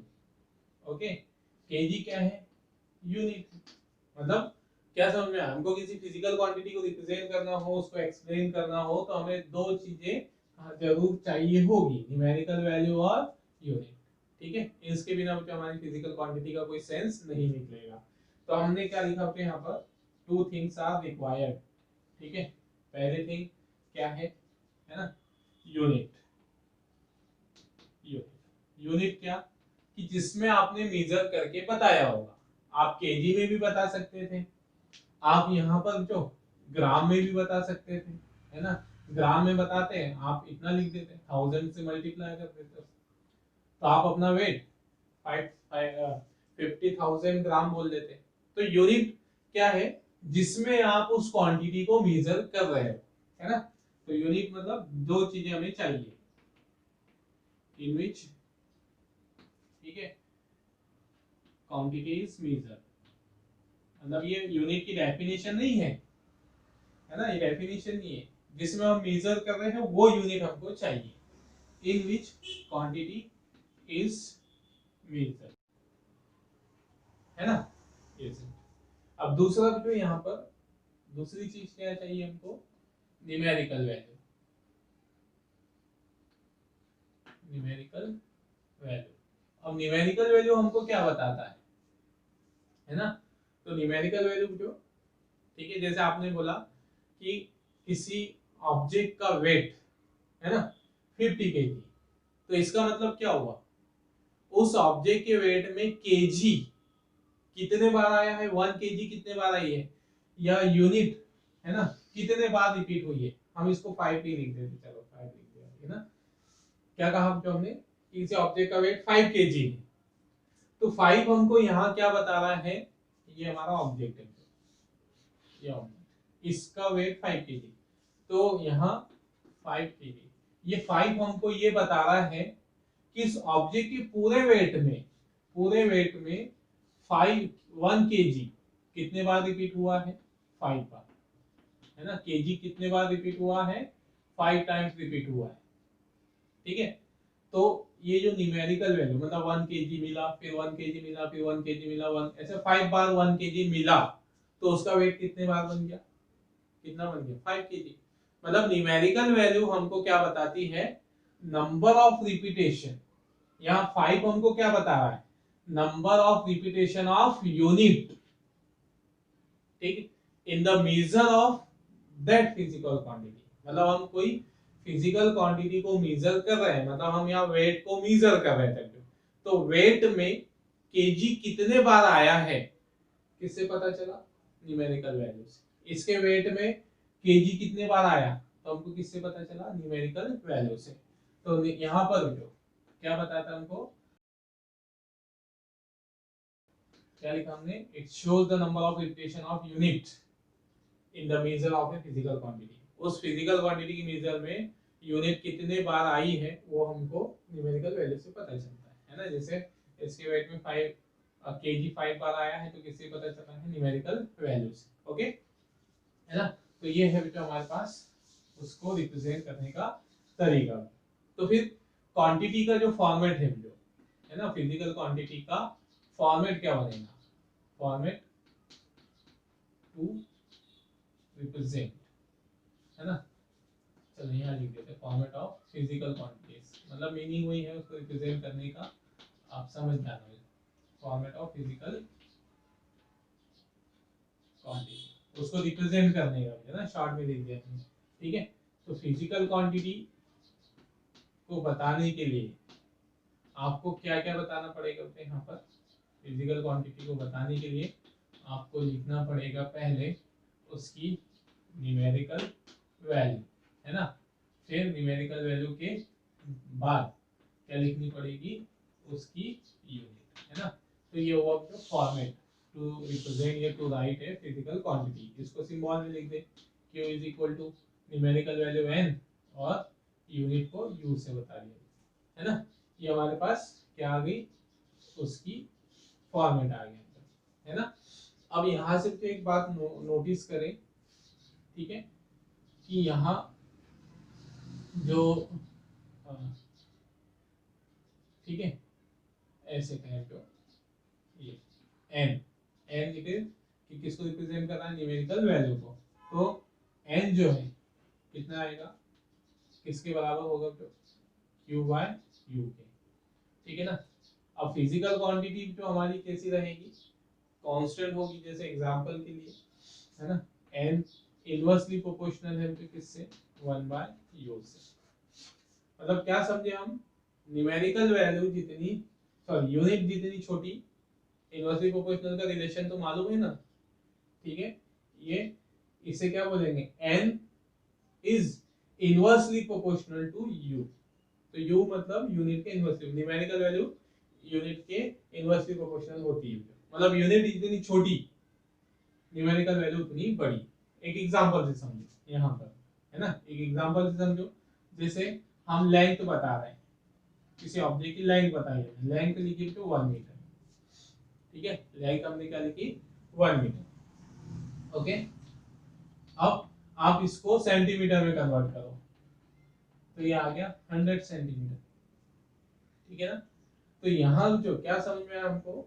ओके। केजी क्या है, यूनिट, मतलब क्या समझ में आया, हमको किसी फिजिकल क्वांटिटी को रिप्रेजेंट करना हो, उसको एक्सप्लेन करना हो, तो हमें दो चीजें जरूर चाहिए होगी, न्यूमेरिकल वैल्यू और यूनिट, ठीक है। इसके बिना तो हमारी फिजिकल क्वांटिटी का कोई सेंस नहीं निकलेगा। तो हमने क्या लिखा होता है यहाँ पर, टू थिंग्स आर रिक्वायर्ड, ठीक है। पहले थिंग क्या है ना, यूनिट। यूनिट क्या, कि जिसमें आपने मेजर करके बताया होगा। आप केजी में भी बता सकते थे, आप यहाँ पर जो ग्राम में भी बता सकते थे, है ना। ग्राम में बताते हैं आप इतना लिख देते, 1000 से मल्टीप्लाई कर देते, तो आप अपना वेट 50,000 ग्राम बोल देते। तो यूनिट क्या है, जिसमें आप उस क्वांटिटी को मेजर कर रहे हो, है ना। तो यूनिट मतलब दो चीजें हमें चाहिए, इन विच, ठीक है, क्वांटिटी इज मेजर, मतलब ये यूनिट की डेफिनेशन नहीं है ना, ये डेफिनेशन नहीं है, जिसमें हम मेजर कर रहे हैं वो यूनिट हमको चाहिए, इन विच क्वांटिटी इज मेजर, है ना। yes. अब दूसरा जो यहाँ पर दूसरी चीज क्या चाहिए हमको, न्यूमेरिकल वैल्यू, न्यूमेरिकल वैल्यू। अब न्यूमेरिकल वैल्यू हमको क्या बताता है ना। तो न्यूमेरिकल वैल्यू जो, ठीक है, जैसे आपने बोला कि किसी ऑब्जेक्ट का वेट है ना 50 केजी, तो इसका मतलब क्या हुआ, उस ऑब्जेक्ट के वेट में केजी कितने बार आया है, 1 केजी कितने बार आई है, या यूनिट है ना कितने बार रिपीट हुई है। हम इसको 5 ही लिख देते, चलो 5 लिख दिया, है ना। क्या कहा जो हमने, किसी ऑब्जेक्ट का वेट 5 केजी है, तो 5 हमको यहाँ क्या बता रहा है, ये हमारा ऑब्जेक्ट है, ये ऑब्जेक्ट, इसका वेट 5 केजी, तो यहाँ 5 केजी, ये 5 हमको ये बता रहा है कि इस ऑब्जेक्ट के पूरे वेट में 1 केजी कितने बार रिपीट हुआ है, 5 बार, है ना। केजी कितने बार रिपीट हुआ है, 5 टाइम्स रिपीट हुआ है, ठीक है। तो ये जो न्यूमेरिकल वैल्यू मतलब 1 केजी मिला, फिर 1 केजी मिला, फिर 1 केजी मिला, 1 ऐसे 5 बार 1 केजी मिला, तो उसका वेट कितने बार बन गया, कितना बन गया, 5 केजी। मतलब न्यूमेरिकल वैल्यू हमको क्या बताती है, नंबर ऑफ रिपीटेशन। यहाँ 5 हमको क्या बता रहा है, number of repetition of unit, ठीक, in the measure of that physical quantity. मतलब हम कोई फिजिकल क्वांटिटी को मेजर कर रहे हैं, मतलब हम यहाँ वेट को मेजर कर रहे थे, तो वेट में केजी कितने बार आया है, किससे पता चला, न्यूमेरिकल वैल्यू से। इसके वेट में केजी कितने बार आया, तो हमको किससे पता चला, न्यूमेरिकल वैल्यू से। तो यहाँ पर जो क्या बताता हमको, क्या लिखा हमने, it shows the number of repetition of unit in the measure of A physical quantity. उस फिजिकल क्वांटिटी की मेजर में यूनिट कितने बार आई है वो हमको न्यूमेरिकल वैल्यू से पता चलता है ना। जैसे इसके वेट में 5 केजी 5 बार आया है, तो किससे पता चला है, न्यूमेरिकल वैल्यू से, ओके, है ना। तो ये है बेटा हमारे पास उसको रिप्रेजेंट करने का तरीका। तो फिर क्वांटिटी का जो फॉर्मेट है जो, है ना, फिजिकल क्वांटिटी का फॉर्मेट क्या बनेगा, फॉर्मेट टू रिप्रेजेंट, है ना। चलो यहाँ लिख देते हैं फॉर्मेट ऑफ फिजिकल क्वांटिटीज, मतलब मीनिंग वही है, उसको रिप्रेजेंट करने का आप समझ जाना, फॉर्मेट ऑफ फिजिकल क्वांटिटी, उसको रिप्रेजेंट करने का, है ना, शॉर्ट में लिख दिया, ठीक है। तो फिजिकल क्वांटिटी को बताने के लिए आपको क्या क्या बताना पड़ेगा यहाँ पर, फिजिकल क्वांटिटी को बताने के लिए आपको लिखना पड़ेगा पहले उसकी न्यूमेरिकल वैल्यू, है ना। फिर न्यूमेरिकल वैल्यू के बाद क्या लिखनी पड़ेगी, उसकी यूनिट, है ना। तो ये हुआ जो फॉर्मेट टू रिप्रेजेंट या to write a physical quantity. इसको सिंबल में लिख दे, Q is equal to numerical value n और यूनिट को u से बता दिया, है ना। ये हमारे पास क्या आ गई, उसकी फॉर्मेट आ गया, है ना। अब यहाँ से तो एक बात नोटिस करें, ठीक है, कि यहाँ जो ठीक है ऐसे कहें तो ये n n इट इज कि किसको रिप्रेजेंट कर रहा है, न्यूमेरिकल वैल्यू को। तो n जो है कितना आएगा, किसके बराबर होगा, तो q बाय u के, ठीक है ना। अब फिजिकल क्वांटिटी जो हमारी कैसी रहेगी, कांस्टेंट होगी, जैसे एग्जांपल के लिए, है ना, n इनवर्सली प्रोपोर्शनल है तो किससे, 1 बाय u से। मतलब क्या समझे हम, न्यूमेरिकल वैल्यू जितनी, सॉरी यूनिट जितनी छोटी, इनवर्सली प्रोपोर्शनल का रिलेशन तो मालूम है ना, ठीक है। ये इसे क्या बोलेंगे, n is inversely proportional to u। तो u मतलब यूनिट के इनवर्सली, न्यूमेरिकल वैल्यू यूनिट के इनवर्सली प्रोपोर्शनल होती है, मतलब यूनिट जितनी छोटी न्यूमेरिकल वैल्यू उतनी बड़ी। एक एग्जांपल से समझो यहाँ पर, है ना, एक एग्जांपल से समझो। जैसे हम लेंथ बता रहे हैं, किसी ऑब्जेक्ट की लेंथ बताई है, लेंथ लिखी तो 1 मीटर, ठीक है, लेंथ हमने क्या लिखी, 1 मीटर, ओके। अब आप इसको सेंटीमीटर में कन्वर्ट करो तो ये आ गया 100 सेंटीमीटर, ठीक है ना। तो यहाँ जो क्या समझ में आया हमको,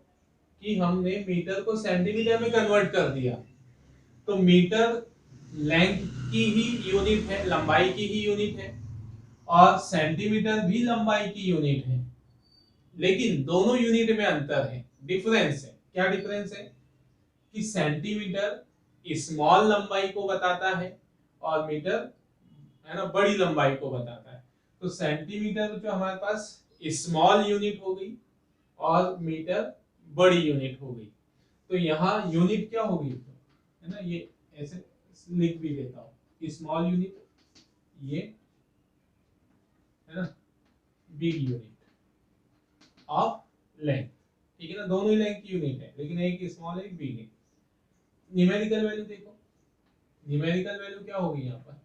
कि हमने मीटर को सेंटीमीटर में कन्वर्ट कर दिया। तो मीटर लेंथ की ही यूनिट है, लंबाई की ही यूनिट है, और सेंटीमीटर भी लंबाई की यूनिट है, लेकिन दोनों यूनिट में अंतर है, डिफरेंस है। क्या डिफरेंस है, कि सेंटीमीटर स्मॉल लंबाई को बताता है और मीटर, है ना, बड़ी लंबाई को बताता है। तो सेंटीमीटर जो हमारे पास स्मॉल यूनिट हो गई और मीटर बड़ी यूनिट हो गई। तो यहाँ यूनिट क्या होगी, है ना, ये ऐसे लिख भी देता हूँ, स्मॉल यूनिट ये, है ना, बिग यूनिट ऑफ लेंथ, ठीक है ना, दोनों ही लेंथ की यूनिट है, लेकिन एक स्मॉल है एक बिग है। न्यूमेरिकल वैल्यू देखो, न्यूमेरिकल वैल्यू क्या होगी यहाँ पर,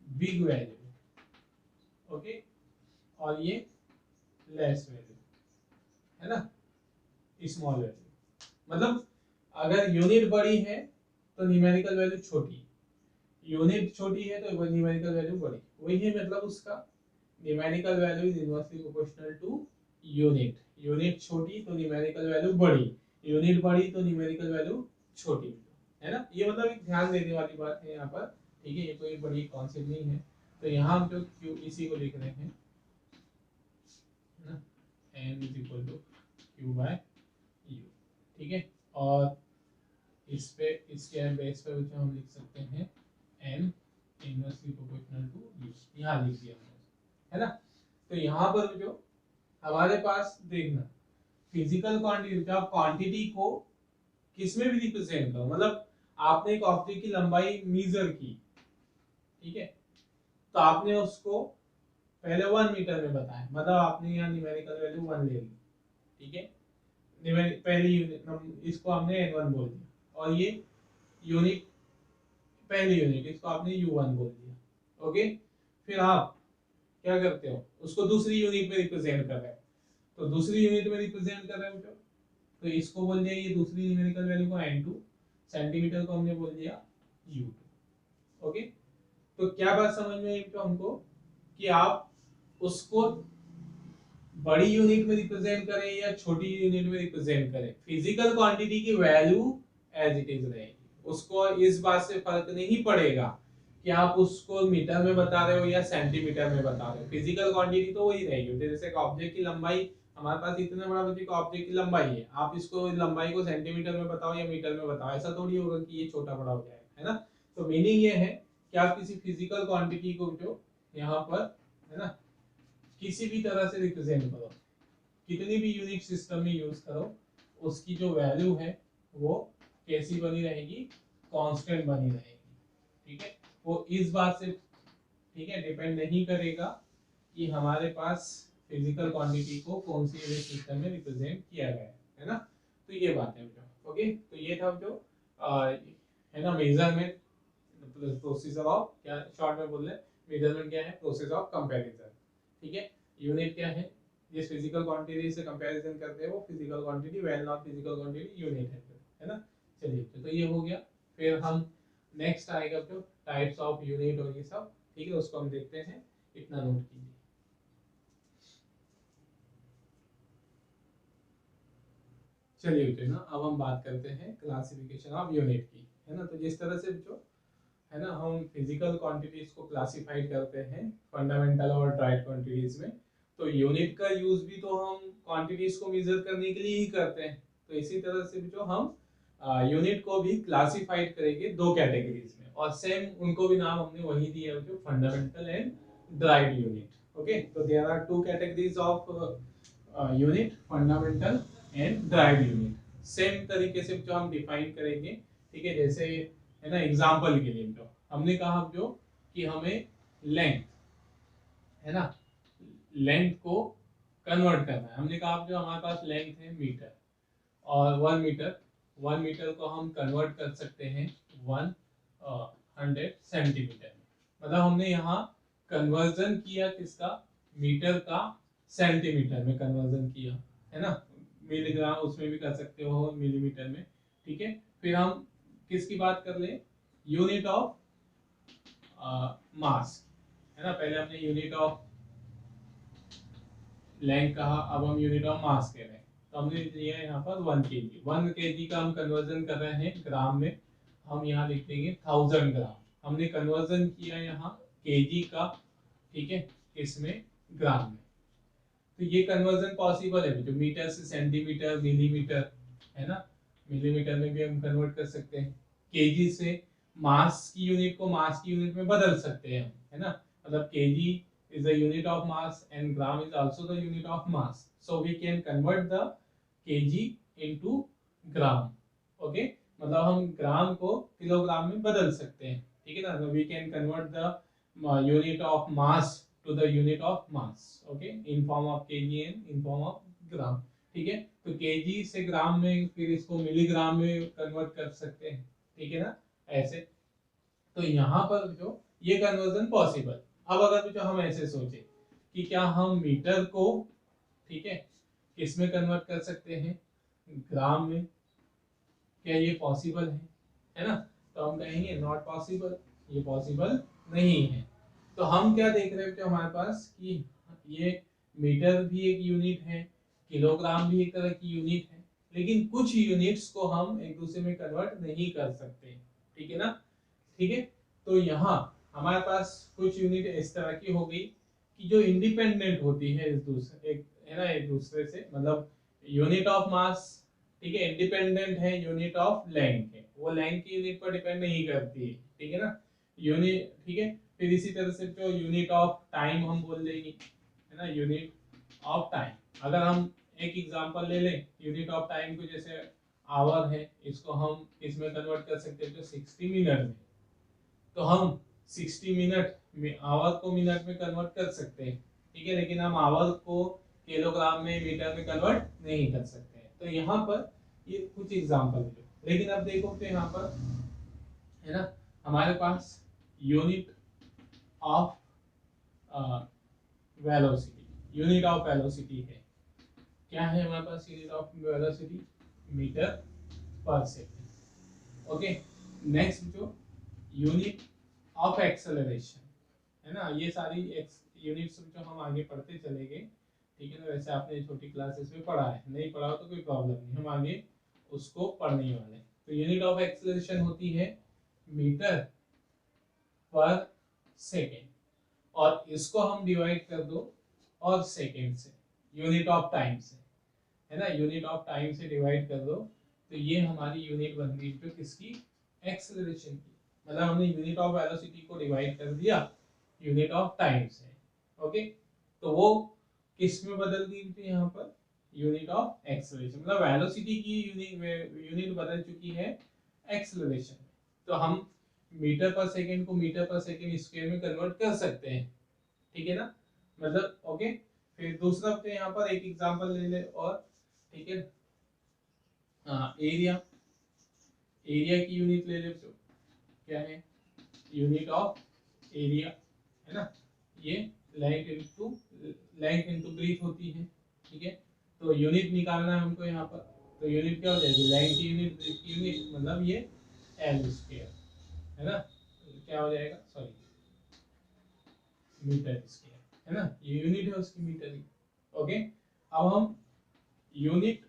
बिग वैल्यू, ओके, और ये लेस वैल्यू, है ना, स्मॉल वैल्यू। मतलब अगर यूनिट बड़ी है तो न्यूमेरिकल वैल्यू छोटी, यूनिट छोटी है तो न्यूमेरिकल वैल्यू बड़ी, वही है मतलब उसका। Numerical value is inversely proportional to unit, unit छोटी तो न्यूमेरिकल वैल्यू बड़ी, यूनिट बड़ी तो न्यूमेरिकल वैल्यू छोटी, है ना। ये मतलब एक ध्यान देने वाली बात है यहाँ पर, ठीक है, ये कोई बड़ी कॉन्सेप्ट नहीं है। तो यहाँ हम जो क्यू इसी को लिख रहे हैं ना, n is equal to Q by U, ठीक है। और इस पे, इसके बेस पे जो हम लिख सकते हैं n inversely proportional to u, यहाँ लिख दिया हमने, है ना। तो यहाँ पर जो हमारे पास देखना, फिजिकल क्वांटिटी, जब क्वांटिटी को किसमें भी रिप्रेजेंट करो, मतलब आपने एक ऑब्जेक्ट की लंबाई मेजर की, ठीक है, तो आपने उसको पहले 1 मीटर में बताया, मतलब आपने यहाँ न्यूमेरिकल वैल्यू 1 ले ली, ठीक है, पहली यूनिट इसको हमने n1 बोल दिया, और ये यूनिट, पहली यूनिट इसको आपने u1 बोल दिया, ओके। फिर आप क्या करते हो, उसको दूसरी यूनिट में रिप्रेजेंट कर रहे हो, तो दूसरी यूनिट में रिप्रेजेंट कर रहे हो तो इसको बोल दिया, ये दूसरी न्यूमेरिकल वैल्यू को n2, सेंटीमीटर को हमने बोल दिया u2, ओके। तो क्या बात समझ में आई तो हमको, कि आप उसको बड़ी यूनिट में रिप्रेजेंट करें या छोटी यूनिट में रिप्रेजेंट करें, फिजिकल क्वांटिटी की वैल्यू एज इट इज रहेगी, उसको इस बात से फर्क नहीं पड़ेगा कि आप उसको मीटर में बता रहे हो या सेंटीमीटर में बता रहे हो, फिजिकल क्वांटिटी तो वही रहेगी। जैसे एक ऑब्जेक्ट की लंबाई, हमारे पास इतना बड़ा ऑब्जेक्ट की लंबाई है, आप इसको लंबाई को सेंटीमीटर में बताओ या मीटर में बताओ, ऐसा थोड़ी होगा कि ये छोटा बड़ा हो जाएगा, है ना। तो मीनिंग ये है कि आप किसी फिजिकल क्वांटिटी को जो यहाँ पर, है ना, किसी भी तरह से रिप्रेजेंट करो, कितनी भी यूनिट सिस्टम में यूज करो, उसकी जो वैल्यू है वो कैसी बनी रहेगी, कांस्टेंट बनी रहेगी, ठीक है। वो इस बात से, ठीक है, डिपेंड नहीं करेगा कि हमारे पास फिजिकल क्वांटिटी को कौन सी यूनिट सिस्टम में रिप्रेजेंट किया गया है ना। तो ये बात है, ओके। तो ये था जो है ना मेजरमेंट, प्रोसीजर ऑफ, क्या शॉर्ट में बोल रहे हैं, मेजरमेंट क्या है, प्रोसेस ऑफ कंपैरिजन। ठीक है, यूनिट क्या है, जिस फिजिकल क्वांटिटी से कंपैरिजन करते हैं वो physical quantity, well not physical quantity unit है ना। चलिए तो ये हो गया। फिर हम नेक्स्ट आएगा जो टाइप्स ऑफ यूनिट और ये सब, ठीक है, उसको हम देखते हैं, इतना नोट कीजिए। चलिए बेटे ना, अब हम बात करते हैं क्लासिफिकेशन ऑफ यूनिट की, है ना। तो जिस तरह से जो है ना हम फिजिकल क्वांटिटीज को क्लासिफाइड करते हैं फंडामेंटल और ड्राइड क्वांटिटीज में, तो यूनिट का यूज भी तो हम क्वांटिटीज को मेजर करने के लिए ही करते हैं। तो इसी तरह से जो हम यूनिट को भी क्लासिफाइड करेंगे दो कैटेगरीज में, और सेम उनको भी नाम हमने वही दिया है, जो fundamental and derived unit. Okay, तो there are two categories of unit, fundamental and derived unit. Same तरीके से जो हम डिफाइन करेंगे, ठीक है, जैसे है ना, एग्जांपल के लिए जो हमने कहा जो कि हमें लेंथ, है ना, लेंथ को कन्वर्ट करना है। हमने कहा जो हमारे पास लेंथ है मीटर, और 1 मीटर को हम कन्वर्ट कर सकते हैं 100 सेंटीमीटर में। मतलब हमने यहाँ कन्वर्जन किया किसका, मीटर का सेंटीमीटर में कन्वर्जन किया, है ना। मिलीग्राम उसमें भी कर सकते हो, मिलीमीटर में, ठीक है। फिर हम किसकी बात कर ले, यूनिट ऑफ मास, है ना। पहले हमने यूनिट ऑफ लेंथ कहा, अब हम यूनिट ऑफ मास कह रहे हैं। तो हमने लिया है यहाँ पर 1 kg, 1 kg का हम कन्वर्जन कर रहे हैं ग्राम में, हम यहाँ लिख देंगे 1000 ग्राम। हमने कन्वर्जन किया यहाँ केजी का, ठीक है, इसमें ग्राम में। तो ये कन्वर्जन पॉसिबल है जो मीटर से सेंटीमीटर, मिलीमीटर, है ना, मिलीमीटर में भी हम कन्वर्ट कर सकते हैं। केजी से मास की यूनिट को मास की यूनिट में बदल सकते हैं हम, है ना। मतलब KG is the unit of mass and gram is also the unit of mass, so we can convert the kg into gram. Okay, मतलब हम ग्राम को किलोग्राम में बदल सकते हैं, ठीक है ना। so we can convert the unit of mass to the unit of mass, okay, in form of kg and in form of gram, ठीक है। तो kg से ग्राम में, फिर इसको मिलीग्राम में कन्वर्ट कर सकते हैं, ठीक है ना, ऐसे। तो यहाँ पर जो ये कन्वर्जन पॉसिबल। अब अगर जो हम ऐसे सोचे कि क्या हम मीटर को, ठीक है, किस में कन्वर्ट कर सकते हैं, ग्राम में, क्या ये पॉसिबल है ना। तो हम कहेंगे नॉट पॉसिबल, ये पॉसिबल नहीं है। तो हम क्या देख रहे हैं हमारे पास कि ये मीटर भी एक यूनिट है, किलोग्राम भी एक तरह की यूनिट है, लेकिन कुछ यूनिट्स को हम एक दूसरे में कन्वर्ट नहीं कर सकते, ठीक है ना। ठीक है, तो यहाँ हमारे पास कुछ यूनिट इस तरह की हो गई कि जो इंडिपेंडेंट होती है इस दूसरे, एक है ना, एक दूसरे से, मतलब यूनिट ऑफ मास, ठीक है, इंडिपेंडेंट है यूनिट ऑफ लेंथ है, वो लेंथ की यूनिट पर डिपेंड नहीं करती है, ठीक है ना, यूनिट, ठीक है। फिर इसी तरह से जो यूनिट ऑफ टाइम हम बोल देंगे, है ना, यूनिट ऑफ टाइम। अगर हम एक एग्जांपल ले लें यूनिट ऑफ टाइम को, जैसे आवर है, इसको हम इसमें कन्वर्ट कर सकते हैं जो 60 मिनट में। तो हम 60 मिनट में आवर को मिनट में कन्वर्ट कर सकते हैं, ठीक है, लेकिन हम आवर को किलोग्राम में, मीटर में कन्वर्ट नहीं कर सकते हैं। तो यहाँ पर ये कुछ एग्जांपल है। लेकिन अब देखो तो यहाँ पर, है ना, हमारे पास unit of velocity, unit of velocity है, क्या है हमारे पास unit of velocity, metre per second. Okay, next जो यूनिट ऑफ एक्सेलरेशन, है ना, ये सारी यूनिट्स जो हम आगे पढ़ते चलेंगे, ठीक है ना। वैसे आपने छोटी क्लासेस में पढ़ा है, नहीं पढ़ा हो तो कोई प्रॉब्लम नहीं, हम आगे उसको पढ़ने वाले हैं। तो यूनिट ऑफ एक्सेलरेशन होती है मीटर पर सेकेंड, और इसको हम डिवाइड कर दो और सेकेंड से, यूनिट ऑफ टाइम से, है ना, यूनिट ऑफ टाइम से डिवाइड कर दो, तो ये हमारी यूनिट बन गई जो किसकी, एक्सेलरेशन की। मतलब हमने यूनिट ऑफ वेलोसिटी को डिवाइड कर दिया यूनिट ऑफ टाइम से, ओके। तो वो किस में बदल दी थी यहाँ पर, यूनिट ऑफ एक्सेलरेशन, मतलब वेलोसिटी की यूनिट बदल चुकी है एक्सेलरेशन में। तो हम मीटर पर सेकंड को मीटर पर सेकंड स्क्वायर में कन्वर्ट कर सकते हैं, ठीक है ना, मतलब ओके। फिर दूसरा तो यहाँ पर एक एग्जांपल ले ले और, ठीक है, एरिया, एरिया की यूनिट ले ले, क्या है यूनिट ऑफ एरिया, है ना, ये लेंथ इनटू ब्रीथ होती है, ठीक है। तो यूनिट निकालना है हमको यहाँ पर, तो यूनिट क्या हो जाएगी, लेंथ की यूनिट, ब्रीथ की यूनिट, मतलब ये एल स्क्वायर, है ना, क्या हो जाएगा, सॉरी मीटर स्क्वायर, है ना, ये यूनिट है उसकी मीटर की। ओके, अब हम यूनिट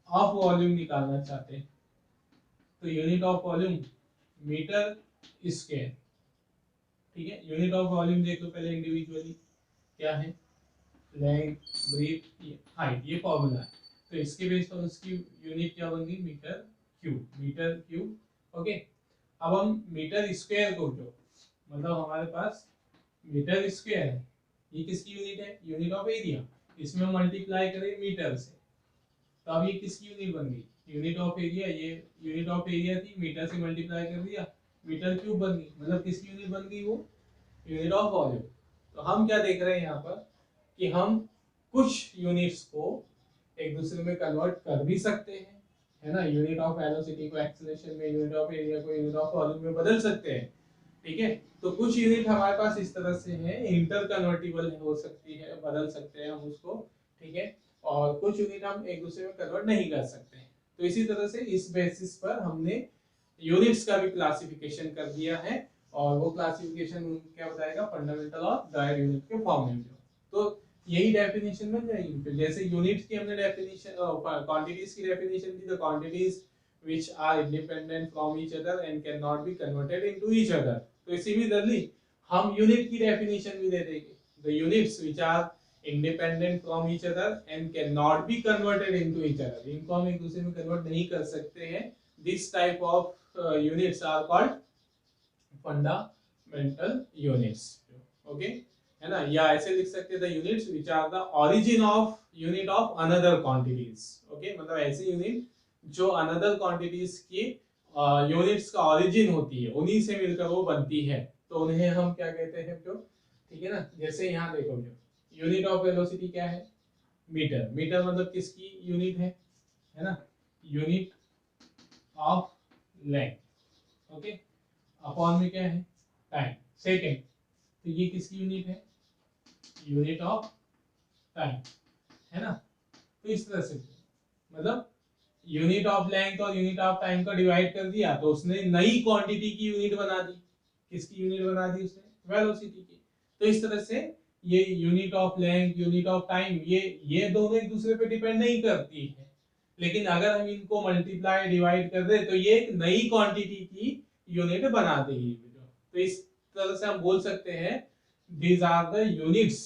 ऑफ वॉल्यूम निकालना चाहते हैं, तो unit of volume metre square, ठीक है। यूनिट ऑफ वॉल्यूम देख लो पहले इंडिविजुअली, क्या है, लेंथ, ब्रीथ, हाइट, ये फॉर्मूला है। तो इसके बेस पर उसकी यूनिट क्या बन गई, metre cube, metre cube. Okay, अब हम मीटर स्क्वायर को जो, मतलब हमारे पास मीटर स्क्वायर है, ये किसकी यूनिट है, यूनिट ऑफ एरिया, इसमें मल्टीप्लाई करें मीटर से, तो अब ये किसकी यूनिट बन गई, यूनिट ऑफ एरिया, ये यूनिट ऑफ एरिया थी, मीटर से मल्टीप्लाई कर दिया, मीटर क्यूब बन गई, मतलब किसकी यूनिट बन गई, वो यूनिट ऑफ वॉल्यूम। तो हम क्या देख रहे हैं यहाँ पर कि हम कुछ यूनिट्स को एक दूसरे में कन्वर्ट कर भी सकते हैं, है ना, यूनिट ऑफ वेलोसिटी को एक्सेलरेशन में, यूनिट ऑफ एरिया को यूनिट ऑफ वॉल्यूम में बदल सकते हैं, ठीक है। तो कुछ यूनिट हमारे पास इस तरह से है, इंटर कन्वर्टिबल हो सकती है, बदल सकते हैं हम उसको, ठीक है, और कुछ यूनिट हम एक दूसरे में कन्वर्ट नहीं कर सकते। तो इसी तरह से इस बेसिस पर हमने यूनिट्स का भी क्लासिफिकेशन कर दिया है, और वो क्लासिफिकेशन क्या बताएगा, फंडामेंटल ऑफ डायरेक्ट यूनिट के फॉर्म में। तो यही डेफिनेशन बन जाएगी, तो जैसे यूनिट्स की हमने डेफिनेशन, क्वांटिटीज की डेफिनेशन दी, तो quantities which are independent from each other and cannot be converted into each other। तो सिमिलरली हम यूनिट की डेफिनेशन भी दे देंगे, the units which are independent from each other and cannot be converted into each other, इनको हम एक दूसरे में कन्वर्ट नहीं कर सकते हैं, this type of units are called fundamental units। Okay, है ना, या ऐसे लिख सकते हैं, the units which are the origin of unit of another quantities। Okay, मतलब ऐसे यूनिट जो अनदर क्वांटिटीज की यूनिट्स का ओरिजिन होती है, उन्हीं से मिलकर वो बनती है, तो उन्हें हम क्या कहते हैं जो, ठीक है ना। जैसे यहाँ देखो जो यूनिट ऑफ वेलोसिटी क्या है, मीटर, मीटर मतलब किसकी यूनिट है ना, unit of length, okay, upon में क्या है, टाइम, सेकेंड, तो ये किसकी यूनिट है, यूनिट ऑफ टाइम, है ना। तो इस तरह से मतलब यूनिट ऑफ लेंथ और यूनिट ऑफ टाइम का डिवाइड कर दिया, तो उसने नई क्वांटिटी की यूनिट बना दी, किसकी यूनिट बना दी उसने, वेलोसिटी की। तो इस तरह से ये unit of length, unit of time, ये दोनों एक दूसरे पे डिपेंड नहीं करती है, लेकिन अगर हम इनको मल्टीप्लाई डिवाइड कर दे तो ये एक नई क्वांटिटी की यूनिट बना देगी। तो इस तरह से हम बोल सकते हैं these are the units,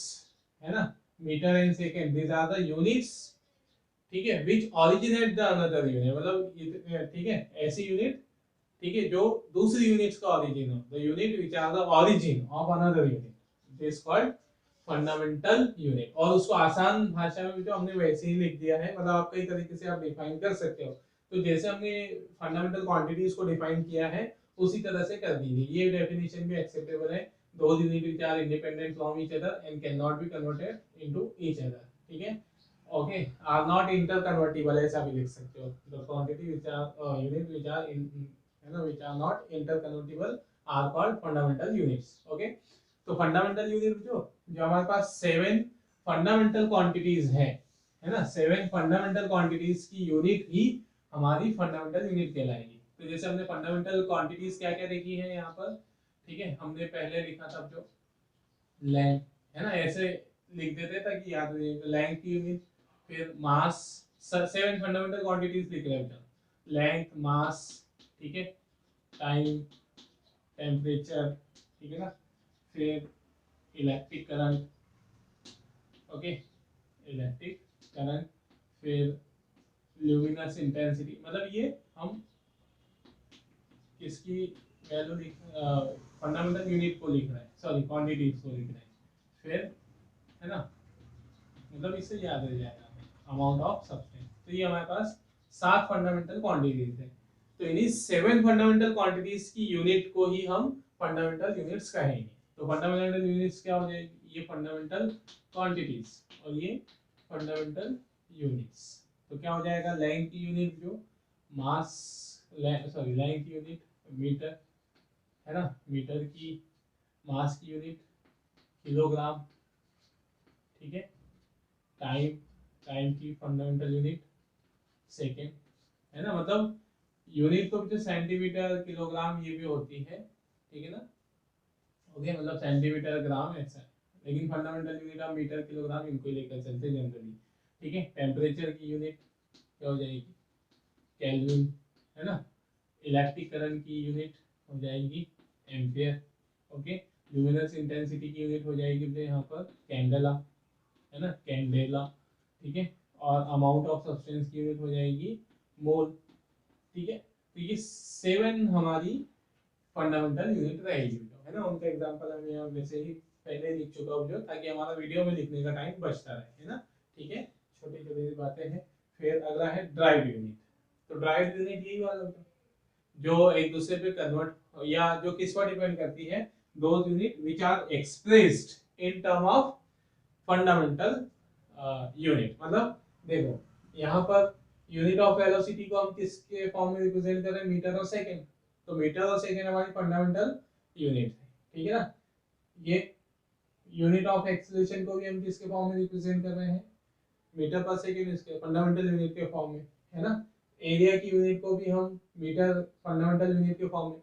है ना, metre and second, these are the units, ठीक है, which originate the another unit, मतलब ठीक है, ऐसी यूनिट, ठीक है, जो दूसरी यूनिट्स का ओरिजिन हो, the unit which are the origin of another unit, it is called fundamental unit. और उसको आसान भाषा में जो हमने वैसे ही लिख दिया है, मतलब आप कई तरीके से आप डिफाइन कर सकते हो, तो जैसे हमने फंडामेंटल क्वांटिटीज को डिफाइन किया है उसी तरह से कर दीजिए, ये डेफिनेशन भी एक्सेप्टेबल है, दो unit which are independent from each other and cannot be converted into each other, ठीक है, okay, are not inter convertible, ऐसा भी लिख सकते हो, the quantity which are unit which are in, है ना, which are not interconvertible are called fundamental units। Okay, तो फंडामेंटल यूनिट जो हमारे पास 7 फंडामेंटल क्वांटिटीज है ना, 7 फंडामेंटल क्वांटिटीज की यूनिट ही हमारी फंडामेंटल यूनिट कहलाएगी। तो जैसे हमने फंडामेंटल क्वांटिटीज क्या क्या देखी है यहाँ पर, ठीक है, हमने पहले लिखा था जो लेंथ, है ना, ऐसे लिख देते ताकि याद रहे, लेंथ की यूनिट, फिर मास, 7 फंडामेंटल क्वांटिटीज लिख रहे हैं, लेंथ, मास, ठीक है, टाइम, टेम्परेचर, ठीक है ना, फिर electric current, okay, electric current, फिर ल्यूमिनस इंटेंसिटी, मतलब ये हम किसकी वैल्यू लिख, फंडामेंटल यूनिट को लिख रहे हैं, सॉरी क्वांटिटीज को लिख रहे हैं, फिर, है ना, मतलब इससे याद रह जाएगा अमाउंट ऑफ सब्सटेंस। तो ये हमारे पास 7 फंडामेंटल क्वांटिटीज है, तो इन्हीं 7 फंडामेंटल क्वांटिटीज की यूनिट को ही हम फंडामेंटल यूनिट्स कहेंगे। तो फंडामेंटल यूनिट्स क्या हो जाएगी, ये फंडामेंटल क्वांटिटीज और ये फंडामेंटल यूनिट्स। तो क्या हो जाएगा, लेंथ की यूनिट जो मास, सॉरी लेंथ की यूनिट मीटर, है ना, मीटर की मास की यूनिट किलोग्राम, ठीक है, टाइम, टाइम की फंडामेंटल यूनिट सेकेंड, है ना, मतलब यूनिट तो जो सेंटीमीटर किलोग्राम ये भी होती है, ठीक है ना, ओके, मतलब सेंटीमीटर ग्राम ऐसा है, लेकिन फंडामेंटल यूनिट आप मीटर किलोग्राम इनको ही लेकर चलते हैं जनरली, ठीक है। टेम्परेचर की यूनिट क्या हो जाएगी, केल्विन, है ना। इलेक्ट्रिक करंट की यूनिट हो जाएगी एम्पियर, ओके। ल्यूमिनस इंटेंसिटी की यूनिट हो जाएगी तो यहाँ पर कैंडेला, है ना, कैंडेला, ठीक है। और अमाउंट ऑफ सब्सटेंस की यूनिट हो जाएगी मोल, ठीक है। तो ये 7 हमारी फंडामेंटल यूनिट रहेगी, है ना। उनका एग्जांपल हमें यहाँ वैसे ही पहले लिख चुका हूँ जो, ताकि हमारा वीडियो में लिखने का टाइम बचता रहे, है ना, ठीक है। छोटी छोटी बातें हैं। फिर अगला है ड्राइव यूनिट। तो ड्राइव यूनिट यही वाला जो एक दूसरे पे कन्वर्ट या जो किस पर डिपेंड करती है, those unit which are expressed in term of fundamental unit. मतलब देखो यहाँ पर यूनिट ऑफ वेलोसिटी को हम किसके फॉर्म में रिप्रेजेंट कर रहे हैं, मीटर और सेकंड। तो मीटर और सेकंड हमारी फंडामेंटल यूनिट है, ठीक है ना। ये यूनिट ऑफ एक्सेलरेशन को भी हम किसके फॉर्म में रिप्रेजेंट कर रहे हैं, मीटर पर सेकंड, इसके फंडामेंटल यूनिट के फॉर्म में, है ना। एरिया की यूनिट को भी हम मीटर फंडामेंटल यूनिट के फॉर्म में।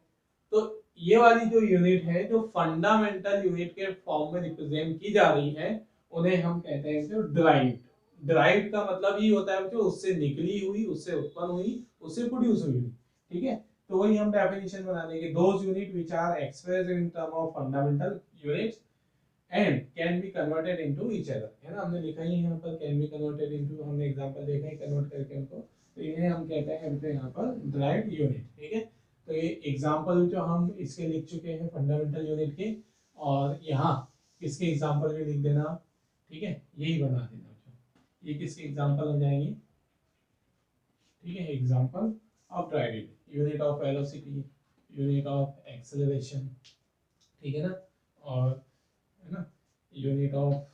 तो ये वाली जो यूनिट है जो फंडामेंटल यूनिट के फॉर्म में रिप्रेजेंट की जा रही है, उन्हें हम कहते हैं जो ड्राइव्ड। ड्राइव्ड का मतलब ही होता है जो उससे निकली हुई, उससे उत्पन्न हुई, उससे प्रोड्यूस हुई, ठीक है। तो वही हम डेफिनेशन बना देंगे, those unit which are expressed in term of fundamental units and can be converted into each other, है ना। हमने लिखा ही है यहाँ पर कैन बी कन्वर्टेड इनटू, हमने एग्जांपल देखा है कन्वर्ट करके उनको। तो इन्हें हम कहते हैं हमको यहाँ पर ड्राइव्ड यूनिट, ठीक है। तो ये एग्जांपल जो हम इसके लिख चुके हैं फंडामेंटल यूनिट के, और यहाँ इसके एग्जांपल भी लिख देना, ठीक है, यही बना देना। ये किसके एग्जांपल हो जाएंगे, ठीक है, example of derived unit of velocity, unit of acceleration, ठीक है ना, और है ना, यूनिट ऑफ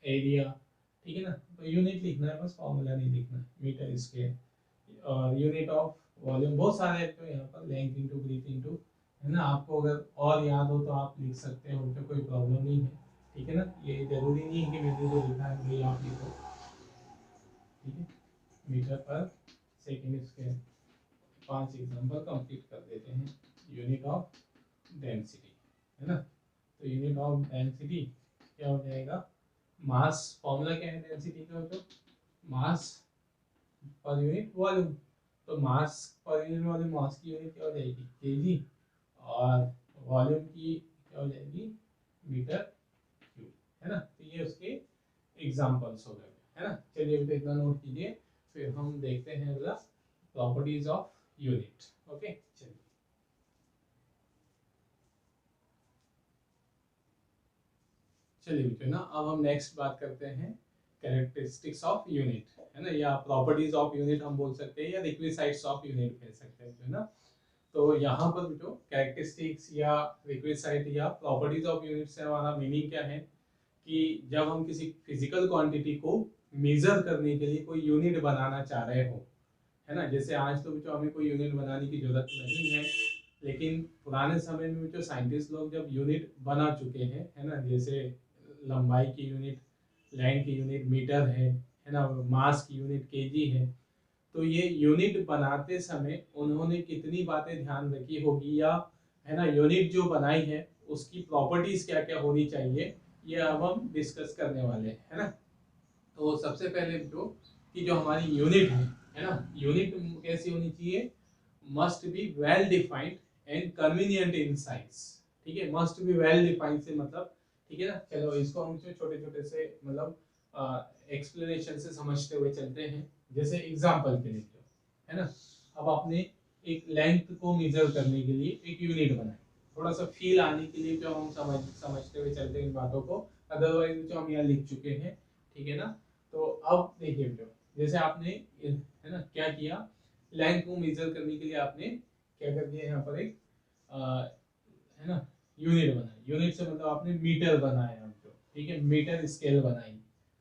एरिया, ठीक है ना। तो यूनिट लिखना है बस, फॉर्मूला नहीं लिखना है, मीटर स्क्वायर। और यूनिट ऑफ वॉल्यूम बहुत सारे हैं, तो यहाँ पर लेंथ इनटू ब्रीथ इनटू, है ना। आपको अगर और याद हो तो आप लिख सकते हो, तो कोई प्रॉब्लम नहीं है, ठीक है ना। ये जरूरी नहीं है कि मैंने जो लिखा है वही आप लिखो, ठीक है। मीटर पर सेकेंड स्क्वायर, 5 एग्जांपल कंप्लीट कर देते हैं। यूनिट ऑफ डेंसिटी, है ना। तो यूनिट ऑफ डेंसिटी क्या हो जाएगा, मास, फॉर्मूला क्या है डेंसिटी का, तो मास पर यूनिट वॉल्यूम। तो मास पर यूनिट वॉल्यूम, मास की यूनिट क्या हो जाएगी केजी, और वॉल्यूम की क्या हो जाएगी मीटर क्यूब, है ना। तो ये उसके एग्जांपल्स हो गए, है ना। चलिए अभी इतना नोट कीजिए, फिर हम देखते हैं अगला प्रॉपर्टीज ऑफ यूनिट, ओके। चलिए चलिए ना, अब हम नेक्स्ट बात करते हैं कैरेक्टरिस्टिक्स ऑफ यूनिट, है ना, या प्रॉपर्टीज ऑफ यूनिट हम बोल सकते हैं, या रिक्विजिट्स ऑफ यूनिट कह सकते हैं, है ना। तो यहाँ पर जो कैरेक्टरिस्टिक्स या रिक्विजिट या प्रॉपर्टीज ऑफ यूनिट से हमारा मीनिंग क्या है, कि जब हम किसी फिजिकल क्वांटिटी को मेजर करने के लिए कोई यूनिट बनाना चाह रहे हो, है ना। जैसे आज तो जो हमें कोई यूनिट बनाने की जरूरत नहीं है, लेकिन पुराने समय में जो साइंटिस्ट लोग जब यूनिट बना चुके हैं, है ना, जैसे लंबाई की यूनिट, लेंथ की यूनिट मीटर है ना, मास की यूनिट केजी है। तो ये यूनिट बनाते समय उन्होंने कितनी बातें ध्यान रखी होगी, या है ना, यूनिट जो बनाई है उसकी प्रॉपर्टीज क्या क्या होनी चाहिए, ये अब हम डिस्कस करने वाले हैं, है ना। तो सबसे पहले जो कि जो हमारी यूनिट है ना, यूनिट कैसी होनी चाहिए, must be well defined and convenient in size, ठीक है। मस्ट बी वेल डिफाइंड से मतलब, ठीक है ना। चलो इसको हम छोटे छोटे से मतलब एक्सप्लेनेशन से समझते हुए चलते हैं। जैसे एग्जांपल के लिए जो है ना, अब आपने एक लेंथ को मेजर करने के लिए एक यूनिट बनाई, थोड़ा सा फील आने के लिए जो हम समझते हुए चलते हैं इन बातों को, अदरवाइज जो हम यहाँ लिख चुके हैं, ठीक है ना। तो अब देखिए बेटो, जैसे आपने है ना क्या किया, लेंथ को मेजर करने के लिए आपने क्या कर दिया, यहाँ पर एक है ना यूनिट बनाई। यूनिट से मतलब आपने मीटर बनाया आपको, ठीक है, मीटर स्केल बनाई,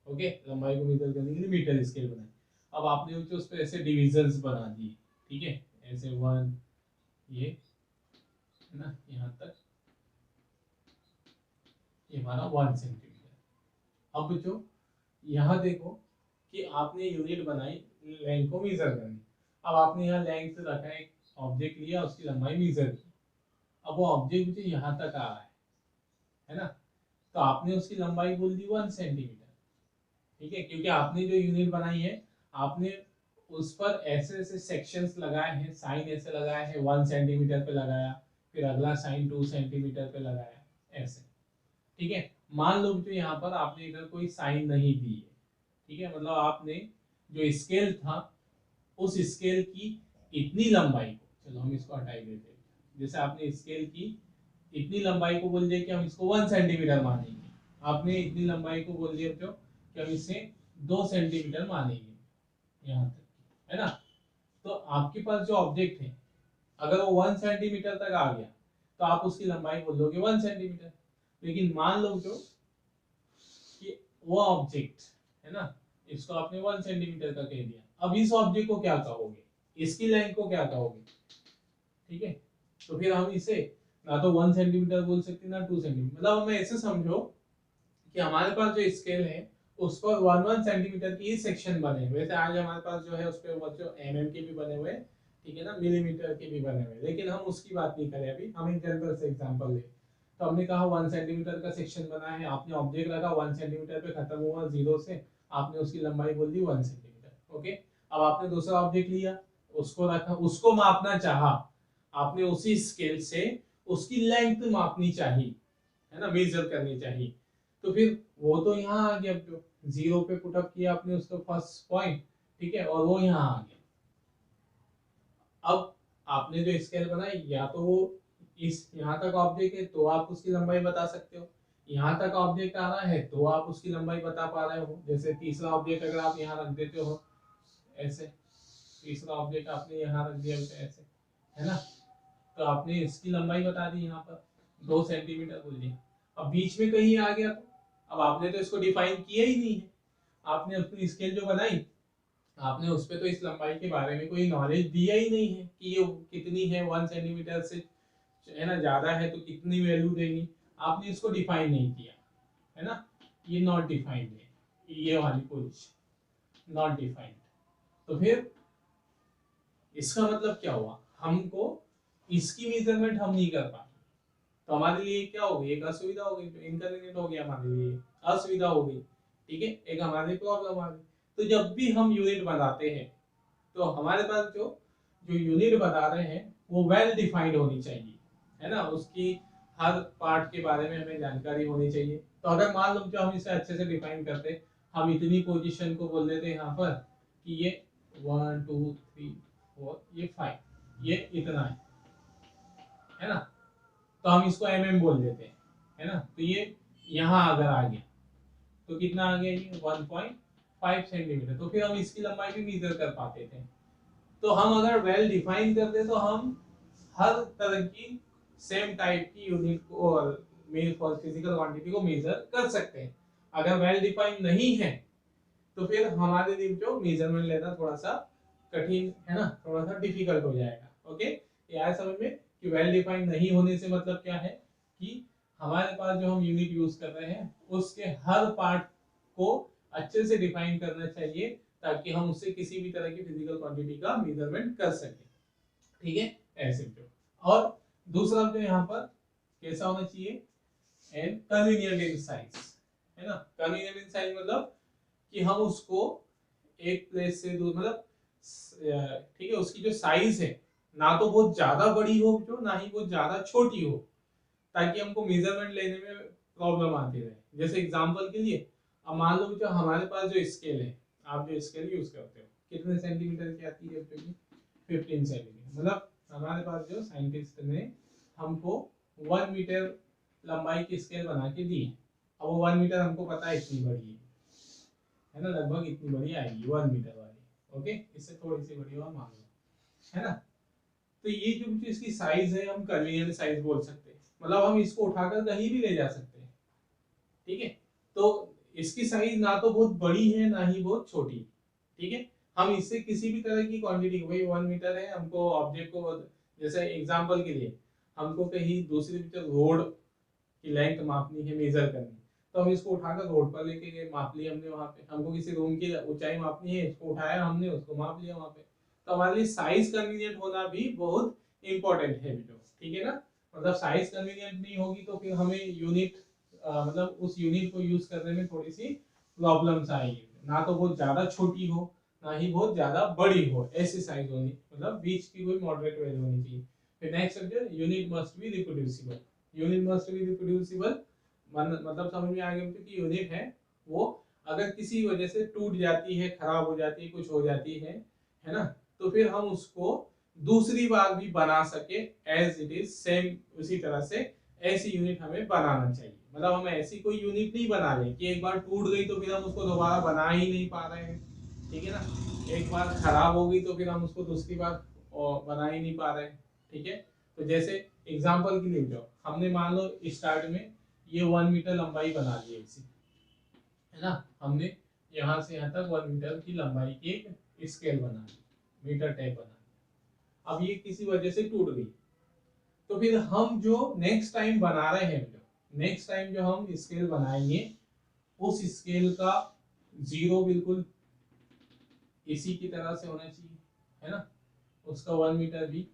ओके। लंबाई को मेजर करने के लिए मीटर स्केल बनाई। अब आपने उस पर ऐसे डिविजन्स बना दिए, ठीक है, ऐसे 1 ये है ना, यहाँ तक ये हमारा 1 सेंटीमीटर। अब जो यहाँ देखो कि आपने यूनिट बनाई लेंथ को मेजर करनी। अब आपने यहाँ लेंथ रखा, एक ऑब्जेक्ट लिया, उसकी लंबाई मेजर की। अब वो ऑब्जेक्ट मुझे यहाँ तक आ रहा है ना, तो आपने उसकी लंबाई बोल दी 1 सेंटीमीटर। ठीक है, क्योंकि आपने जो यूनिट बनाई है, आपने उस पर ऐसे ऐसे सेक्शंस लगाए हैं, साइन ऐसे लगाए हैं, 1 सेंटीमीटर पे लगाया, फिर अगला साइन 2 सेंटीमीटर पे लगाया, ऐसे। ठीक है, मान लो जो यहाँ पर आपने इधर कोई साइन नहीं दी है, ठीक है, मतलब आपने जो स्केल था उस स्केल की इतनी लंबाई को, चलो हम इसको हटाई देते हैं, जैसे आपने स्केल की इतनी लंबाई को बोल दिया कि हम इसको 1 सेंटीमीटर मानेंगे, आपने इतनी लंबाई को बोल दिया जो कि हम इसे 2 सेंटीमीटर मानेंगे यहाँ तक, है ना। तो आपके पास जो ऑब्जेक्ट है, अगर वो 1 सेंटीमीटर तक आ गया तो आप उसकी लंबाई बोल दोगे 1 सेंटीमीटर। लेकिन मान लो जो कि वो ऑब्जेक्ट है ना, इसको आपने 1 सेंटीमीटर का कह दिया, अब इस ऑब्जेक्ट को क्या कहोगे, इसकी लेंथ को क्या कहोगे। ठीक है, तो फिर हम इसे ना तो 1 सेंटीमीटर बोल सकते ना 2 सेंटीमीटर, मतलब हमें ऐसे समझो कि हमारे पास जो स्केल है उस पर 1 सेंटीमीटर की सेक्शन बने हुए। वैसे आज हमारे पास जो है उस पर बच्चों के भी बने हुए, ठीक है ना, मिलीमीटर के भी बने हुए, लेकिन हम उसकी बात नहीं करें अभी, हम एक जनरल से एग्जांपल ले। तो हमने कहा 1 सेंटीमीटर का सेक्शन बना है, आपने ऑब्जेक्ट रखा 1 सेंटीमीटर पे खत्म हुआ जीरो से, आपने उसकी लंबाई बोल दी 1 सेंटीमीटर। ओके, अब आपने दूसरा ऑब्जेक्ट लिया, उसको रखा, उसको मापना चाहा, आपने उसी स्केल से उसकी लेंथ मापनी चाहिए, है ना, मेजर करनी चाहिए। तो फिर वो तो यहाँ आ गया, जो जीरो पे पुटअप किया आपने उसका फर्स्ट पॉइंट, ठीक है, और वो यहाँ आ गया। अब आपने जो स्केल बनाई, या तो वो इस यहाँ तक ऑब्जेक्ट है तो आप उसकी लंबाई बता सकते हो, यहाँ तक ऑब्जेक्ट आ रहा है तो आप उसकी लंबाई बता पा रहे हो। जैसे तीसरा ऑब्जेक्ट अगर आप यहाँ रख देते हो ऐसे, तीसरा ऑब्जेक्ट आपने यहाँ रख दिया ऐसे, है ना, तो आपने इसकी लंबाई बता दी यहाँ पर 2 सेंटीमीटर बोल दी। अब बीच में कहीं आ गया तो अब आपने तो इसको डिफाइन किया ही नहीं है, आपने अपनी स्केल जो बनाई आपने उस पे तो इस लंबाई के बारे में कोई नॉलेज दिया ही नहीं है कि ये कितनी है, 1 सेंटीमीटर से है ना ज्यादा है तो कितनी वैल्यू देनी, आपने इसको डिफाइन नहीं किया, है ना, ये नॉट डिफाइंड है, ये वाली पोजीशन नॉट डिफाइंड। तो फिर इसका मतलब क्या हुआ, हमको इसकी मेजरमेंट हम नहीं कर पाए, तो हमारे लिए क्या हो गई, एक असुविधा हो गई, इनकन्वीनियंट हो गया हमारे लिए, असुविधा हो गई। ठीक है, एक हमारे प्रॉब्लम आ गई। तो जब भी हम यूनिट बनाते हैं तो हमारे पास जो जो यूनिट बता रहे हैं वो वेल डिफाइंड होनी चाहिए, है ना, उसकी हर पार्ट के बारे में हमें जानकारी होनी चाहिए। तो अगर मान लो जो हम इसे अच्छे से डिफाइन करते, हम इतनी पोजीशन को बोल देते यहाँ पर कि ये 1 2 3 4 ये 5 ये इतना है ना, तो हम इसको mm बोल देते हैं, है ना, तो ये यहाँ अगर आ गया तो कितना आ गया, ये 1.5 सेंटीमीटर, तो फिर हम इसकी लंबाई भी मेजर कर पाते थे। तो हम अगर वेल डिफाइन करते तो हम हर तरह की सेम टाइप की यूनिट को और फिजिकल क्वांटिटी को मेजर कर सकते हैं। अगर वेल डिफाइन नहीं है तो फिर हमारे लिए जो मेजरमेंट लेना थोड़ा सा कठिन है ना, थोड़ा सा डिफिकल्ट हो जाएगा। ओके, ये आया समझ में कि वेल डिफाइन नहीं होने से मतलब क्या है कि हमारे पास जो हम यूनिट यूज कर रहे हैं उसके हर पार्ट को अच्छे से डिफाइन करना चाहिए ताकि हम उससे किसी भी तरह की फिजिकल क्वांटिटी का मेजरमेंट कर सकें। ठीक है, ऐसे जो और दूसरा जो यहाँ पर कैसा होना चाहिए, एंड कन्वीनियंट इन साइज, है ना, कन्वीनियंट इन साइज मतलब कि हम उसको एक प्लेस से दूर, मतलब ठीक है, उसकी जो साइज है ना तो बहुत ज्यादा बड़ी हो जो, ना ही बहुत ज्यादा छोटी हो, ताकि हमको मेजरमेंट लेने में प्रॉब्लम आती रहे। जैसे एग्जांपल के लिए अब मान लो जो हमारे पास जो स्केल है, आप जो स्केल यूज करते हो कितने सेंटीमीटर की आती है, 15 सेंटीमीटर, मतलब हमारे पास जो साइंटिस्ट ने हमको 1 मीटर लंबाई की स्केल बना के दी है। अब वो 1 मीटर हमको पता है इतनी बड़ी है ना, लगभग इतनी बड़ी आएगी 1 मीटर वाली। ओके, इससे थोड़ी सी बड़ी और मान लो, है ना, तो ये जो इसकी साइज है हम कन्वीनियंट साइज बोल सकते हैं, मतलब हम इसको उठाकर कहीं भी ले जा सकते हैं। ठीक है, तो इसकी साइज ना तो बहुत बड़ी है ना ही बहुत छोटी। ठीक है, हम इससे किसी भी तरह की क्वांटिटी, वही 1 मीटर है, हमको ऑब्जेक्ट को, जैसे एग्जांपल के लिए हमको कहीं दूसरी पिक्चर रोड की लेंथ मापनी है, मेजर करनी, तो हम इसको उठाकर रोड पर लेके गए, माप लिया हमने वहां पे। हमको किसी रूम की ऊंचाई मापनी है, इसको उठाया हमने, उसको माप लिया वहां पे। तो हमारे लिए साइज कन्वीनियंट होना भी बहुत इंपॉर्टेंट है बेटो, ठीक है ना। मतलब साइज कन्वीनियंट नहीं होगी तो फिर हमें यूनिट मतलब उस यूनिट को यूज करने में थोड़ी सी प्रॉब्लम्स आएगी। ना तो बहुत ज्यादा छोटी हो, ना ही बहुत ज्यादा बड़ी हो, ऐसी साइज होनी, मतलब बीच की कोई मॉडरेट वैल्यू होनी चाहिए। फिर next subject, unit must B reproducible. Unit must B reproducible मतलब समझ में आ गया कि यूनिट है वो अगर किसी वजह से टूट जाती है, खराब हो जाती है, कुछ हो जाती है ना, तो फिर हम उसको दूसरी बार भी बना सके एज इट इज सेम उसी तरह से, ऐसी यूनिट हमें बनाना चाहिए। मतलब हम ऐसी कोई यूनिट नहीं बना रहे कि एक बार टूट गई तो फिर हम उसको दोबारा बना ही नहीं पा रहे हैं, ठीक है ना। एक बार खराब हो गई तो फिर हम उसको दूसरी बार बना ही नहीं पा रहे हैं, ठीक है। तो जैसे एग्जांपल के लिए जो हमने मान लो स्टार्ट में ये 1 मीटर लंबाई बना ली ऐसी, है ना, हमने यहाँ से यहाँ तक 1 मीटर की लंबाई की एक स्केल बना ली, मीटर टेप बना ली। अब ये किसी वजह से टूट गई, तो फिर हम जो नेक्स्ट टाइम बना रहे हैं, नेक्स्ट टाइम जो हम स्केल बनाएंगे उस स्केल का जीरो बिल्कुल इसी की तरह से होना चाहिए, है ना। उसका 1 मीटर भी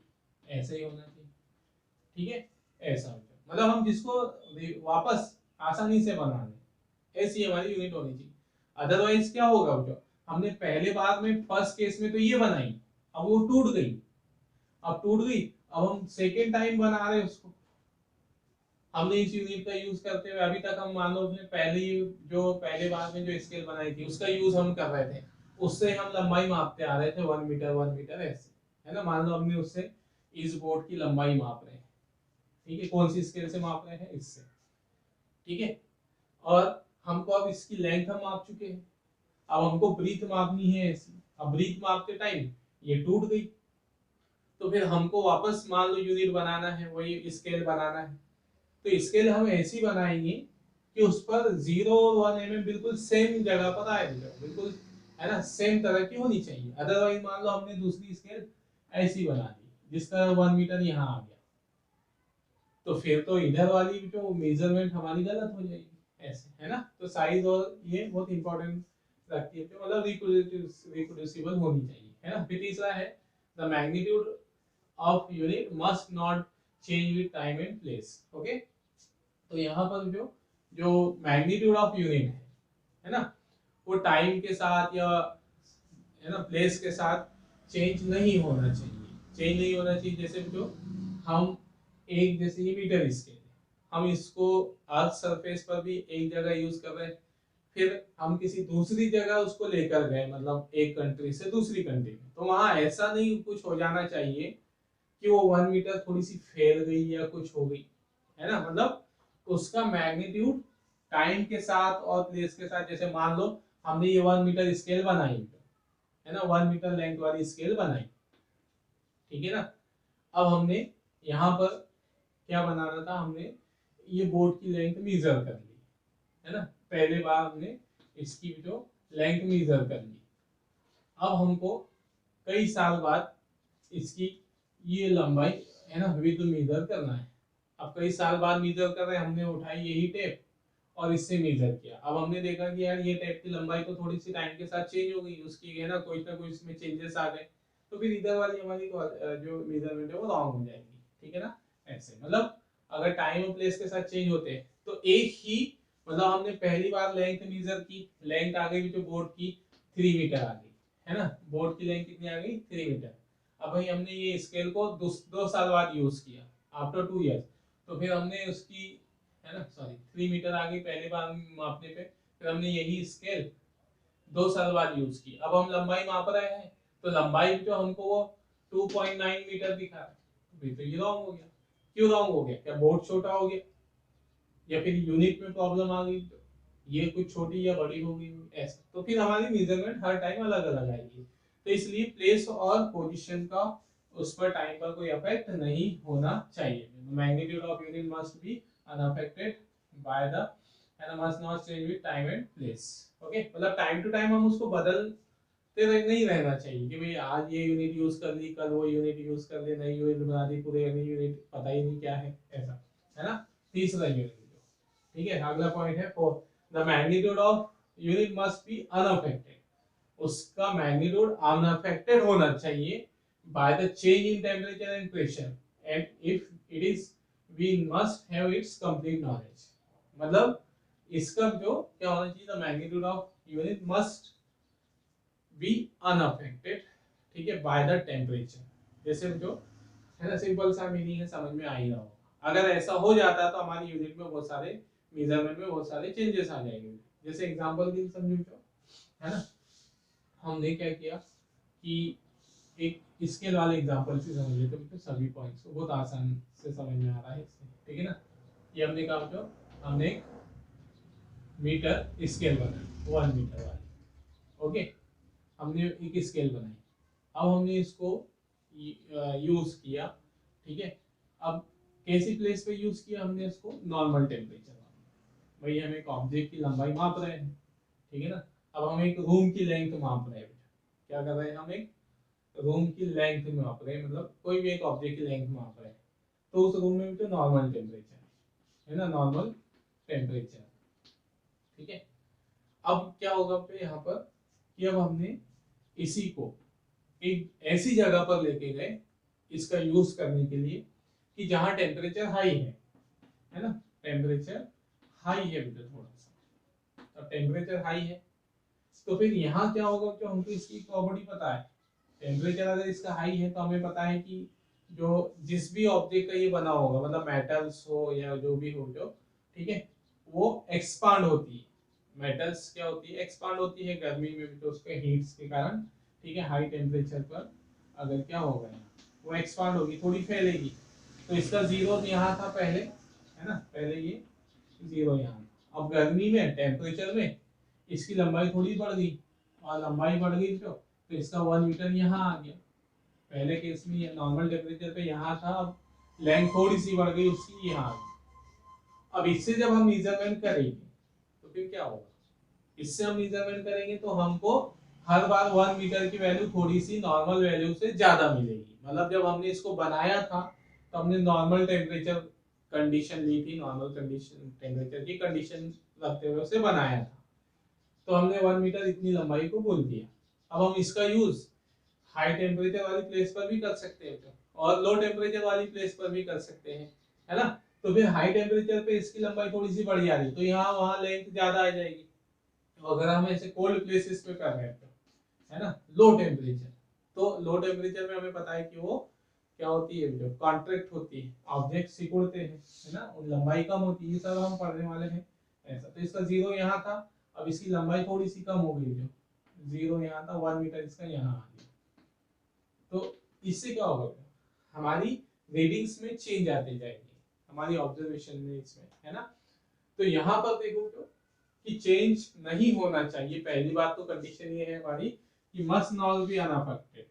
ऐसे ही होना चाहिए, ठीक है। ऐसा मतलब हम जिसको वापस आसानी से बना लें, ऐसी हमारी यूनिट होनी चाहिए। अदरवाइज क्या होगा, जो हमने पहले बार में फर्स्ट केस में तो ये बनाई, अब वो टूट गई, अब टूट गई, अब हम सेकेंड टाइम बना रहे उसको, हमने इस यूनिट का यूज करते हुए अभी तक हम मान लो अपने पहले बार में जो स्केल बनाई थी उसका यूज हम कर रहे थे, उससे हम लंबाई मापते आ रहे थे 1 मीटर ऐसे, है ना। मान लो हमने उससे इस बोर्ड की लंबाई माप रहे हैं, ठीक है, कौन सी स्केल से माप रहे हैं, इससे, ठीक है। और हमको अब इसकी लेंथ हम माप चुके हैं, अब हमको ब्रीथ मापनी है ऐसी। अब ब्रीथ मापते टाइम ये टूट गई, तो फिर हमको वापस मान लो यूनिट बनाना है, वही स्केल बनाना है। तो स्केल हम ऐसी बनाएंगे कि उस पर 0 और 1 mm बिल्कुल सेम जगह पर आए, बिल्कुल, है ना, सेम तरह की होनी चाहिए। अदरवाइज मान लो हमने दूसरी स्केल ऐसी बना दी जिसका 1 मीटर यहाँ आ गया, तो फिर तो इधर वाली जो मेजरमेंट हमारी गलत हो जाएगी ऐसे, है ना। तो साइज और ये बहुत इंपॉर्टेंट रखती है, तो मतलब रिप्रोड्यूसिबल होनी चाहिए, है ना। फिर तीसरा है the magnitude of unit must not change with time and place, okay. तो यहाँ पर जो जो मैग्नीट्यूड ऑफ यूनिट है ना, वो टाइम के साथ या, है ना, प्लेस के साथ चेंज नहीं होना चाहिए, चेंज नहीं होना चाहिए। जैसे जो हम एक, जैसे ये मीटर स्केल, हम इसको अर्थ सरफेस पर भी एक जगह यूज कर रहे हैं, फिर हम किसी दूसरी जगह उसको लेकर गए, मतलब एक कंट्री से दूसरी कंट्री में, तो वहां ऐसा नहीं कुछ हो जाना चाहिए कि वो 1 मीटर थोड़ी सी फैल गई या कुछ हो गई, है ना। मतलब उसका मैग्नीट्यूड टाइम के साथ और प्लेस के साथ, जैसे मान लो हमने ये 1 मीटर स्केल बनाई, है ना, 1 मीटर लेंथ वाली स्केल बनाई, ठीक है ना। अब हमने यहाँ पर क्या बनाना था, हमने ये बोर्ड की लेंथ मेजर कर ली, है ना, पहले बार हमने इसकी जो लेंथ मेजर कर ली। अब हमको कई साल बाद इसकी ये लंबाई, है ना, विड्थ मेजर करना है। अब कई साल बाद मेजर कर रहे हैं, हमने उठाई यही टेप और इससे मेजर किया। अब हमने देखा कि यार ये टेप की लंबाई तो थोड़ी सी टाइम के साथ चेंज हो गई, उसकी, है ना, कोई ना कोई इसमें चेंजेस आ गए, तो फिर इधर वाली हमारी जो मेजरमेंट है वो रॉन्ग हो जाएगी, ठीक है ना। ऐसे मतलब अगर टाइम और प्लेस के साथ चेंज होते हैं तो एक ही, मतलब हमने पहली बार लेंथ मेजर की, लेंथ आ गई जो बोर्ड की 3 मीटर आ गई, है ना, बोर्ड की लेंथ कितनी आ गई, 3 मीटर। अब भाई हमने ये स्केल को 2 साल बाद यूज किया, आफ्टर 2 ईयर्स, तो फिर हमने उसकी, है ना, सॉरी 3 मीटर आ गई पहली बार मापने पे, फिर हमने यही स्केल 2 साल बाद यूज की। अब हम लंबाई माप रहे हैं, तो लंबाई जो हमको वो 2.9 मीटर दिखा रहा है, तो ये रॉन्ग हो गया। क्यों रॉन्ग हो गया, क्या बोर्ड छोटा हो गया या फिर यूनिट में प्रॉब्लम आ गई, ये कुछ छोटी या बड़ी हो गई ऐसा, तो फिर हमारी मेजरमेंट हर टाइम अलग अलग आएगी। तो इसलिए प्लेस और पोजीशन का उस पर टाइम पर कोई इफेक्ट नहीं होना चाहिए। Magnitude of unit must be unaffected by the, and must not change with time and place, okay. मतलब टाइम टू टाइम हम उसको बदल नहीं रहना चाहिए कि भाई आज ये यूनिट यूज कर ली, कल वो यूनिट यूज कर ली, नई यूनिट बना दी, पूरे नई यूनिट पता ही नहीं क्या है, ऐसा है ना। तीसरा यूनिट, ठीक है। अगला पॉइंट है 4, the magnitude of unit must be unaffected, उसका मैग्नीट्यूड अनअफेक्टेड होना चाहिए by the change in temperature and pressure, and if it is we must have its complete knowledge. मतलब इसका जो क्या होना चाहिए, the magnitude of unit must be unaffected, ठीक है, बाय द टेम्परेचर। जैसे जो है ना, सिंपल सा मीनिंग है, समझ में आ ही रहा होगा। अगर ऐसा हो जाता तो हमारी यूनिट में बहुत सारे मेजरमेंट में बहुत सारे चेंजेस आ जाएंगे। जैसे एग्जांपल के लिए समझो तो, है ना, हमने क्या किया कि एक स्केल वाले एग्जांपल से समझ लेते हैं, तो सभी पॉइंट्स को बहुत आसान से समझ में आ रहा है इससे, ठीक है ना। ये हमने कहा जो हमने एक मीटर स्केल बनाया 1 मीटर वाली, ओके, हमने एक स्केल बनाई। अब हमने इसको यूज किया, ठीक है। अब कैसी प्लेस पे यूज किया हमने इसको, नॉर्मल टेम्परेचर, भाई हम एक ऑब्जेक्ट की लंबाई माप रहे हैं, ठीक है ना। अब हम एक रूम की लेंथ माप रहे हैं, क्या कर रहे हैं, हम एक रूम की लेंथ में माप रहे हैं, मतलब कोई भी एक ऑब्जेक्ट की लेंथ माप रहे हैं, तो उस रूम में तो नॉर्मल टेम्परेचर है ना, नॉर्मल टेम्परेचर, ठीक है। अब क्या होगा पे यहाँ पर कि अब हमने इसी को एक ऐसी जगह पर लेके गए इसका यूज करने के लिए कि जहां टेम्परेचर हाई है ना, टेम्परेचर हाई है बेटा थोड़ा सा, तो टेम्परेचर हाई है, तो फिर यहाँ क्या होगा कि हमको इसकी प्रॉपर्टी पता है। टेम्परेचर अगर इसका हाई है तो हमें पता है कि जो जिस भी ऑब्जेक्ट का ये बना होगा, मतलब मेटल्स हो या जो भी हो, जो ठीक है, वो एक्सपांड होती है। मेटल्स क्या होती है, एक्सपांड होती है गर्मी में भी, तो उसके हीट्स के कारण, ठीक है, हाई टेम्परेचर पर अगर क्या होगा वो एक्सपांड होगी, थोड़ी फैलेगी। तो इसका जीरो यहाँ था पहले, है ना, पहले ये जीरो यहाँ था। अब गर्मी में टेम्परेचर में इसकी लंबाई थोड़ी बढ़ गई, और लंबाई बढ़ गई तो इसका 1 मीटर यहाँ आ गया। पहले केस में ये नॉर्मल टेम्परेचर पे यहाँ था, अब लेंथ थोड़ी सी बढ़ गई उसकी, यहाँ आ गई। अब इससे जब हम मेजरमेंट करेंगे तो फिर क्या होगा, इससे हम मेजरमेंट करेंगे तो हमको हर बार 1 मीटर की वैल्यू थोड़ी सी नॉर्मल वैल्यू से ज्यादा मिलेगी। मतलब जब हमने इसको बनाया था तो हमने नॉर्मल टेम्परेचर कंडीशन ली थी, नॉर्मल कंडीशन टेम्परेचर की कंडीशन रखते हुए उसे बनाया था, तो हमने 1 मीटर इतनी लंबाई को बोल दिया। अब हम इसका यूज हाई टेम्परेचर वाली प्लेस पर भी कर सकते हैं और लो टेम्परेचर वाली प्लेस पर भी कर सकते हैं, है ना। तो फिर हाई टेम्परेचर पे इसकी लंबाई थोड़ी सी बढ़ जा रही, तो यहाँ वहाँ लेंथ ज्यादा आ जाएगी। तो अगर हम ऐसे कोल्ड प्लेसेस पे कर रहे हैं तो, है ना, लो टेम्परेचर, तो लो टेम्परेचर में हमें पता है कि वो क्या होती है, जो कॉन्ट्रैक्ट होती है, ऑब्जेक्ट सिकुड़ते हैं, है ना, उन लंबाई कम होती है, ये सब हम पढ़ने वाले हैं ऐसा। तो इसका जीरो यहाँ था, अब इसकी लंबाई थोड़ी सी कम हो गई, जो जीरो यहाँ था 1 मीटर इसका यहाँ आ गया। तो इससे क्या होगा, हमारी रीडिंग्स में चेंज आते जाएंगे, हमारी ऑब्जर्वेशन में इसमें, है ना। तो यहाँ पर देखो तो कि चेंज नहीं होना चाहिए। पहली बात तो कंडीशन ये है हमारी कि मस्ट नॉट बी अनअफेक्टेड।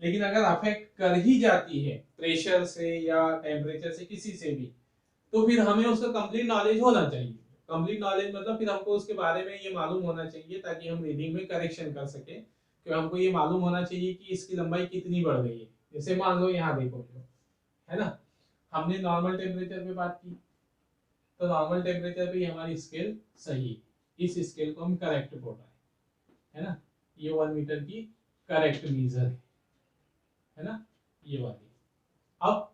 लेकिन अगर अफेक्ट कर ही जाती है प्रेशर से या टेम्परेचर से, किसी से भी, तो फिर हमें उसका कंप्लीट नॉलेज होना चाहिए। कंप्लीट नॉलेज मतलब फिर हमको उसके बारे में ये मालूम होना चाहिए ताकि हम रीडिंग में करेक्शन कर सके। कि हमको ये मालूम होना चाहिए कि इसकी लंबाई कितनी बढ़ गई है। जैसे मान लो यहाँ देखो, है ना, हमने नॉर्मल टेम्परेचर पे बात की, तो नॉर्मल टेम्परेचर पे हमारी स्केल सही, इस स्केल को हम करेक्ट बोल रहे हैं, है ना। ये 1 मीटर की करेक्ट मीजर है ना, ये वाली। अब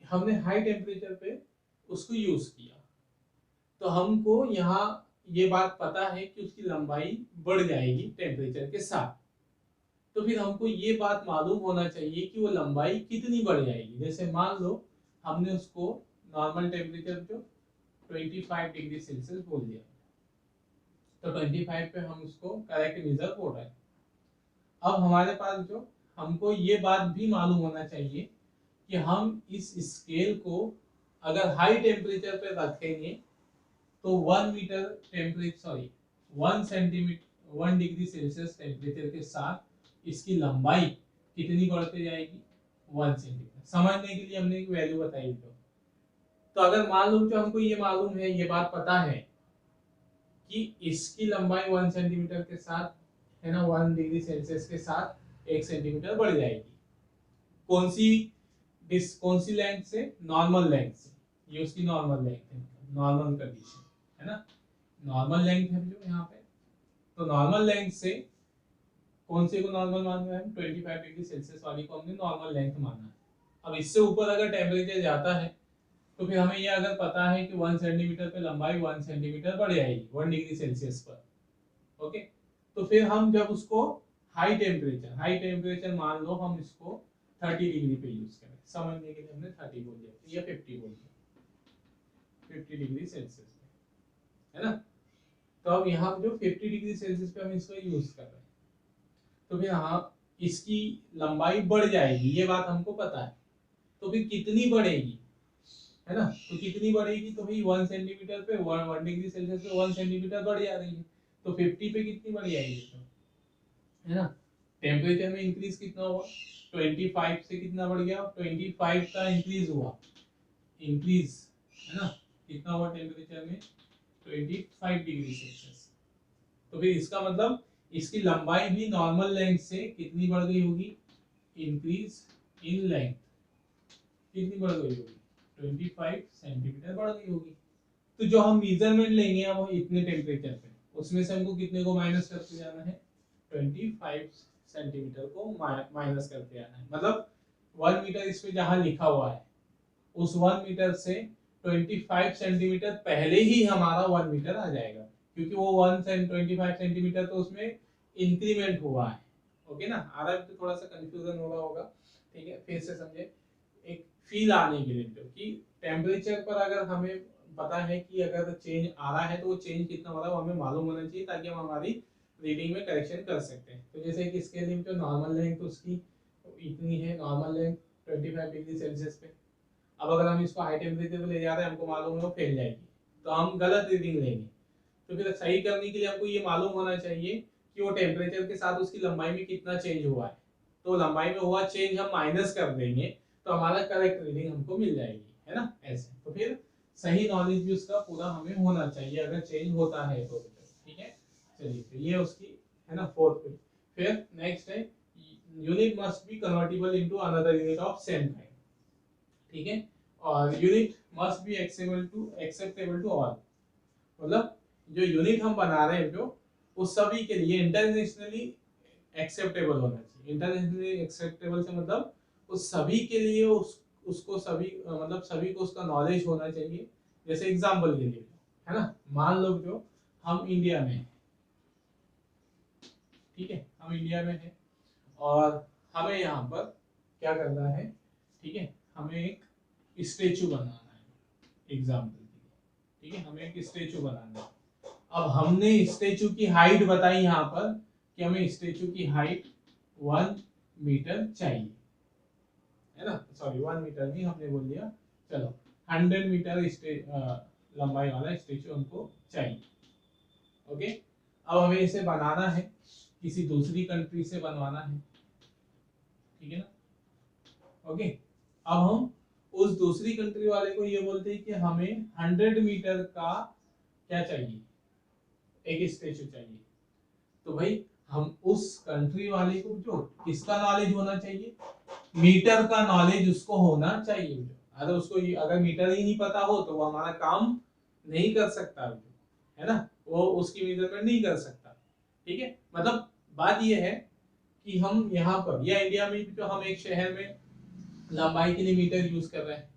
हमने हाई टेम्परेचर पे उसको यूज किया, तो हमको यहाँ ये बात पता है कि उसकी लंबाई बढ़ जाएगी टेम्परेचर के साथ। तो फिर हमको ये बात मालूम होना चाहिए कि वो लंबाई कितनी बढ़ जाएगी। जैसे मान लो हमने उसको नॉर्मल टेम्परेचर जो 25 डिग्री सेल्सियस बोल दिया, तो 25 पे हम उसको करेक्ट मेजर बोल रहे हैं। अब हमारे पास जो हमको ये बात भी मालूम होना चाहिए कि हम इस स्केल को अगर हाई टेम्परेचर पे रखेंगे तो 1 meter temperature, sorry 1 centimetre 1 degree Celsius temperature के साथ इसकी लंबाई कितनी बढ़ती जाएगी, 1 सेंटीमीटर। समझने के लिए हमने एक वैल्यू बताई। तो अगर मान लो जो हमको ये मालूम है, ये बात पता है कि इसकी लंबाई 1 सेंटीमीटर के साथ, है ना 1 डिग्री सेल्सियस के साथ 1 सेंटीमीटर बढ़ जाएगी। कौन सी लेंथ से? नॉर्मल लेंथ से। ये उसकी नॉर्मल लेंथ है, नॉर्मल कंडीशन है ना, नॉर्मल लेंथ है जो यहाँ पे। तो नॉर्मल लेंथ से कौन से को नॉर्मल मान रहे हैं? 25 डिग्री सेल्सियस वाली को हमने नॉर्मल लेंथ माना है। अब इससे ऊपर अगर टेम्परेचर जाता है तो फिर हमें ये अगर पता है कि 1 सेंटीमीटर पे लंबाई 1 सेंटीमीटर बढ़ जाएगी 1 डिग्री सेल्सियस पर, ओके। तो फिर हम जब उसको हाई टेम्परेचर मान लो हम इसको 30 डिग्री पे यूज करें, समझने के लिए हमने 30 बोल दिया या 50 बोल दिया, 50 डिग्री सेल्सियस पे, है ना। तो अब यहाँ जो 50 डिग्री सेल्सियस पे हम इसको यूज कर रहे हैं, तो फिर हाँ इसकी लंबाई बढ़ जाएगी, ये बात हमको पता है। तो फिर कितनी बढ़ेगी, है ना, तो कितनी बढ़ेगी? तो भाई 1 सेंटीमीटर पे 1 डिग्री सेल्सियस पे 1 सेंटीमीटर बढ़ जा रही है, तो 50 पे कितनी बढ़ जाएगी? तो है ना, टेम्परेचर में इंक्रीज कितना हुआ? 25 से कितना बढ़ गया? 25 का इंक्रीज हुआ, इंक्रीज, है ना, कितना हुआ टेम्परेचर में? 25 डिग्री सेल्सियस। तो फिर इसका मतलब इसकी लंबाई भी नॉर्मल लेंथ से कितनी बढ़ गई होगी? इंक्रीज इन लेंथ कितनी बढ़ गई होगी? 25 सेंटीमीटर बढ़ गई होगी। तो जो हम मेजरमेंट लेंगे अब इतने टेम्परेचर पे, उसमें से हमको कितने को माइनस करते जाना है? 25 सेंटीमीटर को माइनस करते जाना है। मतलब 1 मीटर इस पे जहां लिखा हुआ है उस 1 मीटर से 25 सेंटीमीटर पहले ही हमारा 1 मीटर आ जाएगा, क्योंकि वो 25 सेंटीमीटर तो उसमें इंक्रीमेंट हुआ है, ओके ना। आ रहा है तो थोड़ा सा कंफ्यूजन हो रहा होगा, ठीक है, फिर से समझे एक फील आने के लिए, जो कि टेम्परेचर पर अगर हमें पता है कि अगर चेंज आ रहा है तो वो चेंज कितना हो रहा है वो हमें मालूम होना चाहिए, ताकि हम हमारी रीडिंग में करेक्शन कर सकते हैं। तो जैसे कि इसके लिए जो नॉर्मल लेंथ उसकी इतनी है, नॉर्मल लेंथ 25 डिग्री सेल्सियस पे। अब अगर हम इसको हाई टेम्परेचर पे ले जा रहे हैं, हमको मालूम है वो फैल जाएगी, तो हम गलत रीडिंग लेंगे। तो फिर सही करने के लिए हमको ये मालूम होना चाहिए कि वो टेम्परेचर के साथ उसकी लंबाई में कितना चेंज हुआ है। तो लंबाई में हुआ चेंज हम माइनस कर देंगे तो हमारा करेक्ट रीडिंग हमको मिल जाएगी, है ना, ऐसे। तो फिर सही नॉलेज भी उसका पूरा हमें होना चाहिए अगर चेंज होता है तो, ठीक है। चलिए तो ये उसकी है ना फोर्थ पे। फिर नेक्स्ट है unit must be convertible into another unit of same kind, ठीक है। और unit must be acceptable to all, मतलब जो यूनिट हम बना रहे हैं जो उस सभी के लिए इंटरनेशनली एक्सेप्टेबल होना चाहिए। इंटरनेशनली एक्सेप्टेबल से मतलब उस सभी के लिए उसको सभी मतलब सभी को उसका नॉलेज होना चाहिए। जैसे एग्जांपल के लिए, है ना, मान लो जो हम इंडिया में हैं, ठीक है, हम इंडिया में हैं और हमें यहाँ पर क्या करना है, ठीक है, हमें एक स्टेचू बनाना है एग्जांपल के लिए, ठीक है, हमें एक स्टेचू बनाना है। अब हमने स्टेचू की हाइट बताई यहाँ पर कि हमें स्टेचू की हाइट 1 मीटर चाहिए, है ना, सॉरी 1 मीटर नहीं हमने बोल दिया, चलो 100 मीटर लंबाई वाला स्टेचू हमको चाहिए, ओके। अब हमें इसे बनाना है, किसी दूसरी कंट्री से बनवाना है, ठीक है ना, ओके। अब हम उस दूसरी कंट्री वाले को ये बोलते हैं कि हमें 100 मीटर का क्या चाहिए, एक स्टेचू चाहिए। तो भाई हम उस कंट्री वाले को जो किसका नॉलेज होना चाहिए, मीटर का नॉलेज उसको होना चाहिए। अगर उसको अगर मीटर ही नहीं पता हो तो वो हमारा काम नहीं कर सकता, है ना, वो उसकी मेजरमेंट नहीं कर सकता, ठीक है। मतलब बात ये है कि हम यहाँ पर या इंडिया में जो हम एक शहर में लंबाई के लिए मीटर यूज कर रहे हैं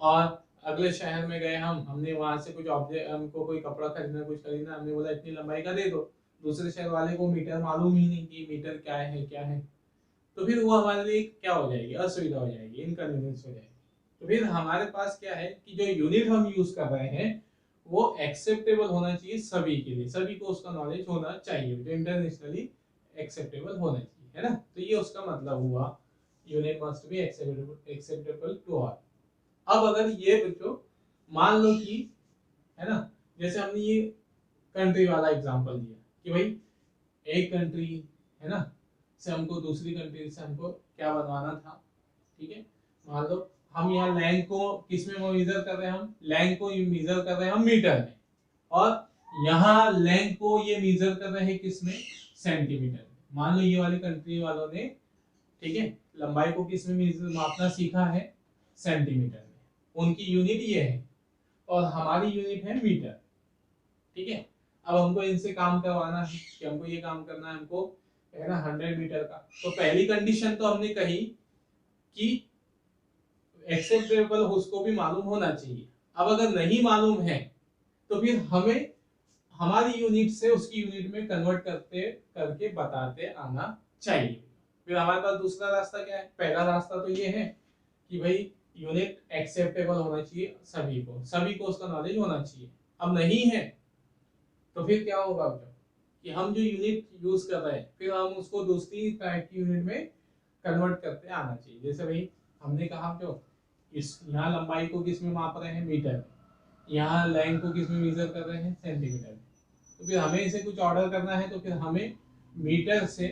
और अगले शहर में गए हमने वहां से कुछ ऑब्जेक्ट, हमको कोई कपड़ा खरीदना कुछ खरीदना, हमने बोला इतनी लंबाई का दे दो, दूसरे शहर वाले को मीटर मालूम ही नहीं कि मीटर क्या है क्या है, तो फिर वो हमारे लिए क्या हो जाएगी, असुविधा हो जाएगी, इनकन्वीनियंस हो जाएगी। तो फिर हमारे पास क्या है कि जो यूनिट हम यूज कर रहे हैं वो एक्सेप्टेबल होना चाहिए सभी के लिए, सभी को उसका नॉलेज होना चाहिए, जो इंटरनेशनली एक्सेप्टेबल होना चाहिए, है ना। तो ये उसका मतलब हुआ unit must be acceptable to all. अब अगर ये बच्चों मान लो कि, है ना, जैसे हमने ये कंट्री वाला एग्जांपल दिया कि भाई एक कंट्री, है ना, से हमको दूसरी कंट्री से हमको क्या बनवाना था, ठीक है। मान लो हम यहाँ लैंड को किस में मेजर कर रहे हैं, हम लैंड को मेजर कर रहे हैं हम मीटर में, और यहाँ लैंड को ये मेजर कर रहे हैं किस में, सेंटीमीटर। मान लो ये वाली कंट्री वालों ने, ठीक है, लंबाई को किस में मापना सीखा है, सेंटीमीटर में, उनकी यूनिट ये है और हमारी यूनिट है मीटर, ठीक है। अब हमको इनसे काम करवाना है कि हमको ये काम करना है, हमको है ना 100 मीटर का। तो पहली कंडीशन तो हमने कही कि एक्सेप्टेबल उसको भी मालूम होना चाहिए। अब अगर नहीं मालूम है तो फिर हमें हमारी यूनिट से उसकी यूनिट में कन्वर्ट करके बताते आना चाहिए। फिर हमारे पास दूसरा रास्ता क्या है, पहला रास्ता तो ये है कि भाई यूनिट एक्सेप्टेबल होना चाहिए, सभी को उसका नॉलेज होना चाहिए। अब नहीं है तो फिर क्या होगा कि हम जो यूनिट यूज कर रहे हैं फिर हम उसको दूसरी टाइप की यूनिट में कन्वर्ट करते आना चाहिए। जैसे भाई हमने कहा जो इस यहाँ लंबाई को किस में माप रहे हैं, मीटर, यहाँ लाइन को किस में मेजर कर रहे हैं, सेंटीमीटर। तो फिर हमें इसे कुछ ऑर्डर करना है तो फिर हमें मीटर से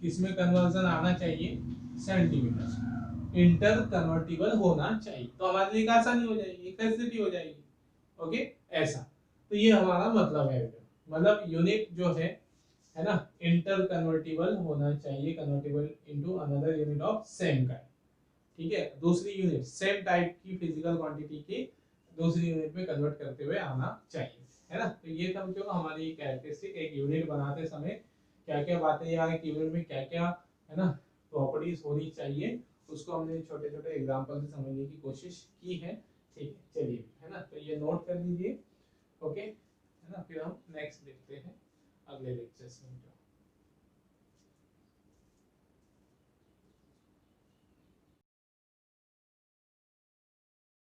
किसमें कन्वर्जन आना चाहिए, सेंटीमीटर। इंटर कन्वर्टिबल होना चाहिए तो हमारे लिए आसानी हो जाएगी, एक फैसिलिटी हो जाएगी। ओके, ऐसा। तो ये हमारा मतलब है, मतलब यूनिट जो है ना, इंटर कन्वर्टिबल होना चाहिए, convertible into another unit of same kind, ठीक है। दूसरी यूनिट सेम टाइप की फिजिकल क्वांटिटी की दूसरी यूनिट में कन्वर्ट करते हुए आना चाहिए, है ना। तो ये सब जो हमारी कैरेक्टरिस्टिक, एक यूनिट बनाते समय क्या क्या बातें या एक यूनिट में क्या क्या है ना प्रॉपर्टीज होनी चाहिए, उसको हमने छोटे छोटे एग्जांपल से समझने की कोशिश की है, ठीक है। चलिए, है ना, तो ये नोट कर लीजिए, ओके, है ना। फिर हम नेक्स्ट देखते हैं अगले लेक्चर्स में।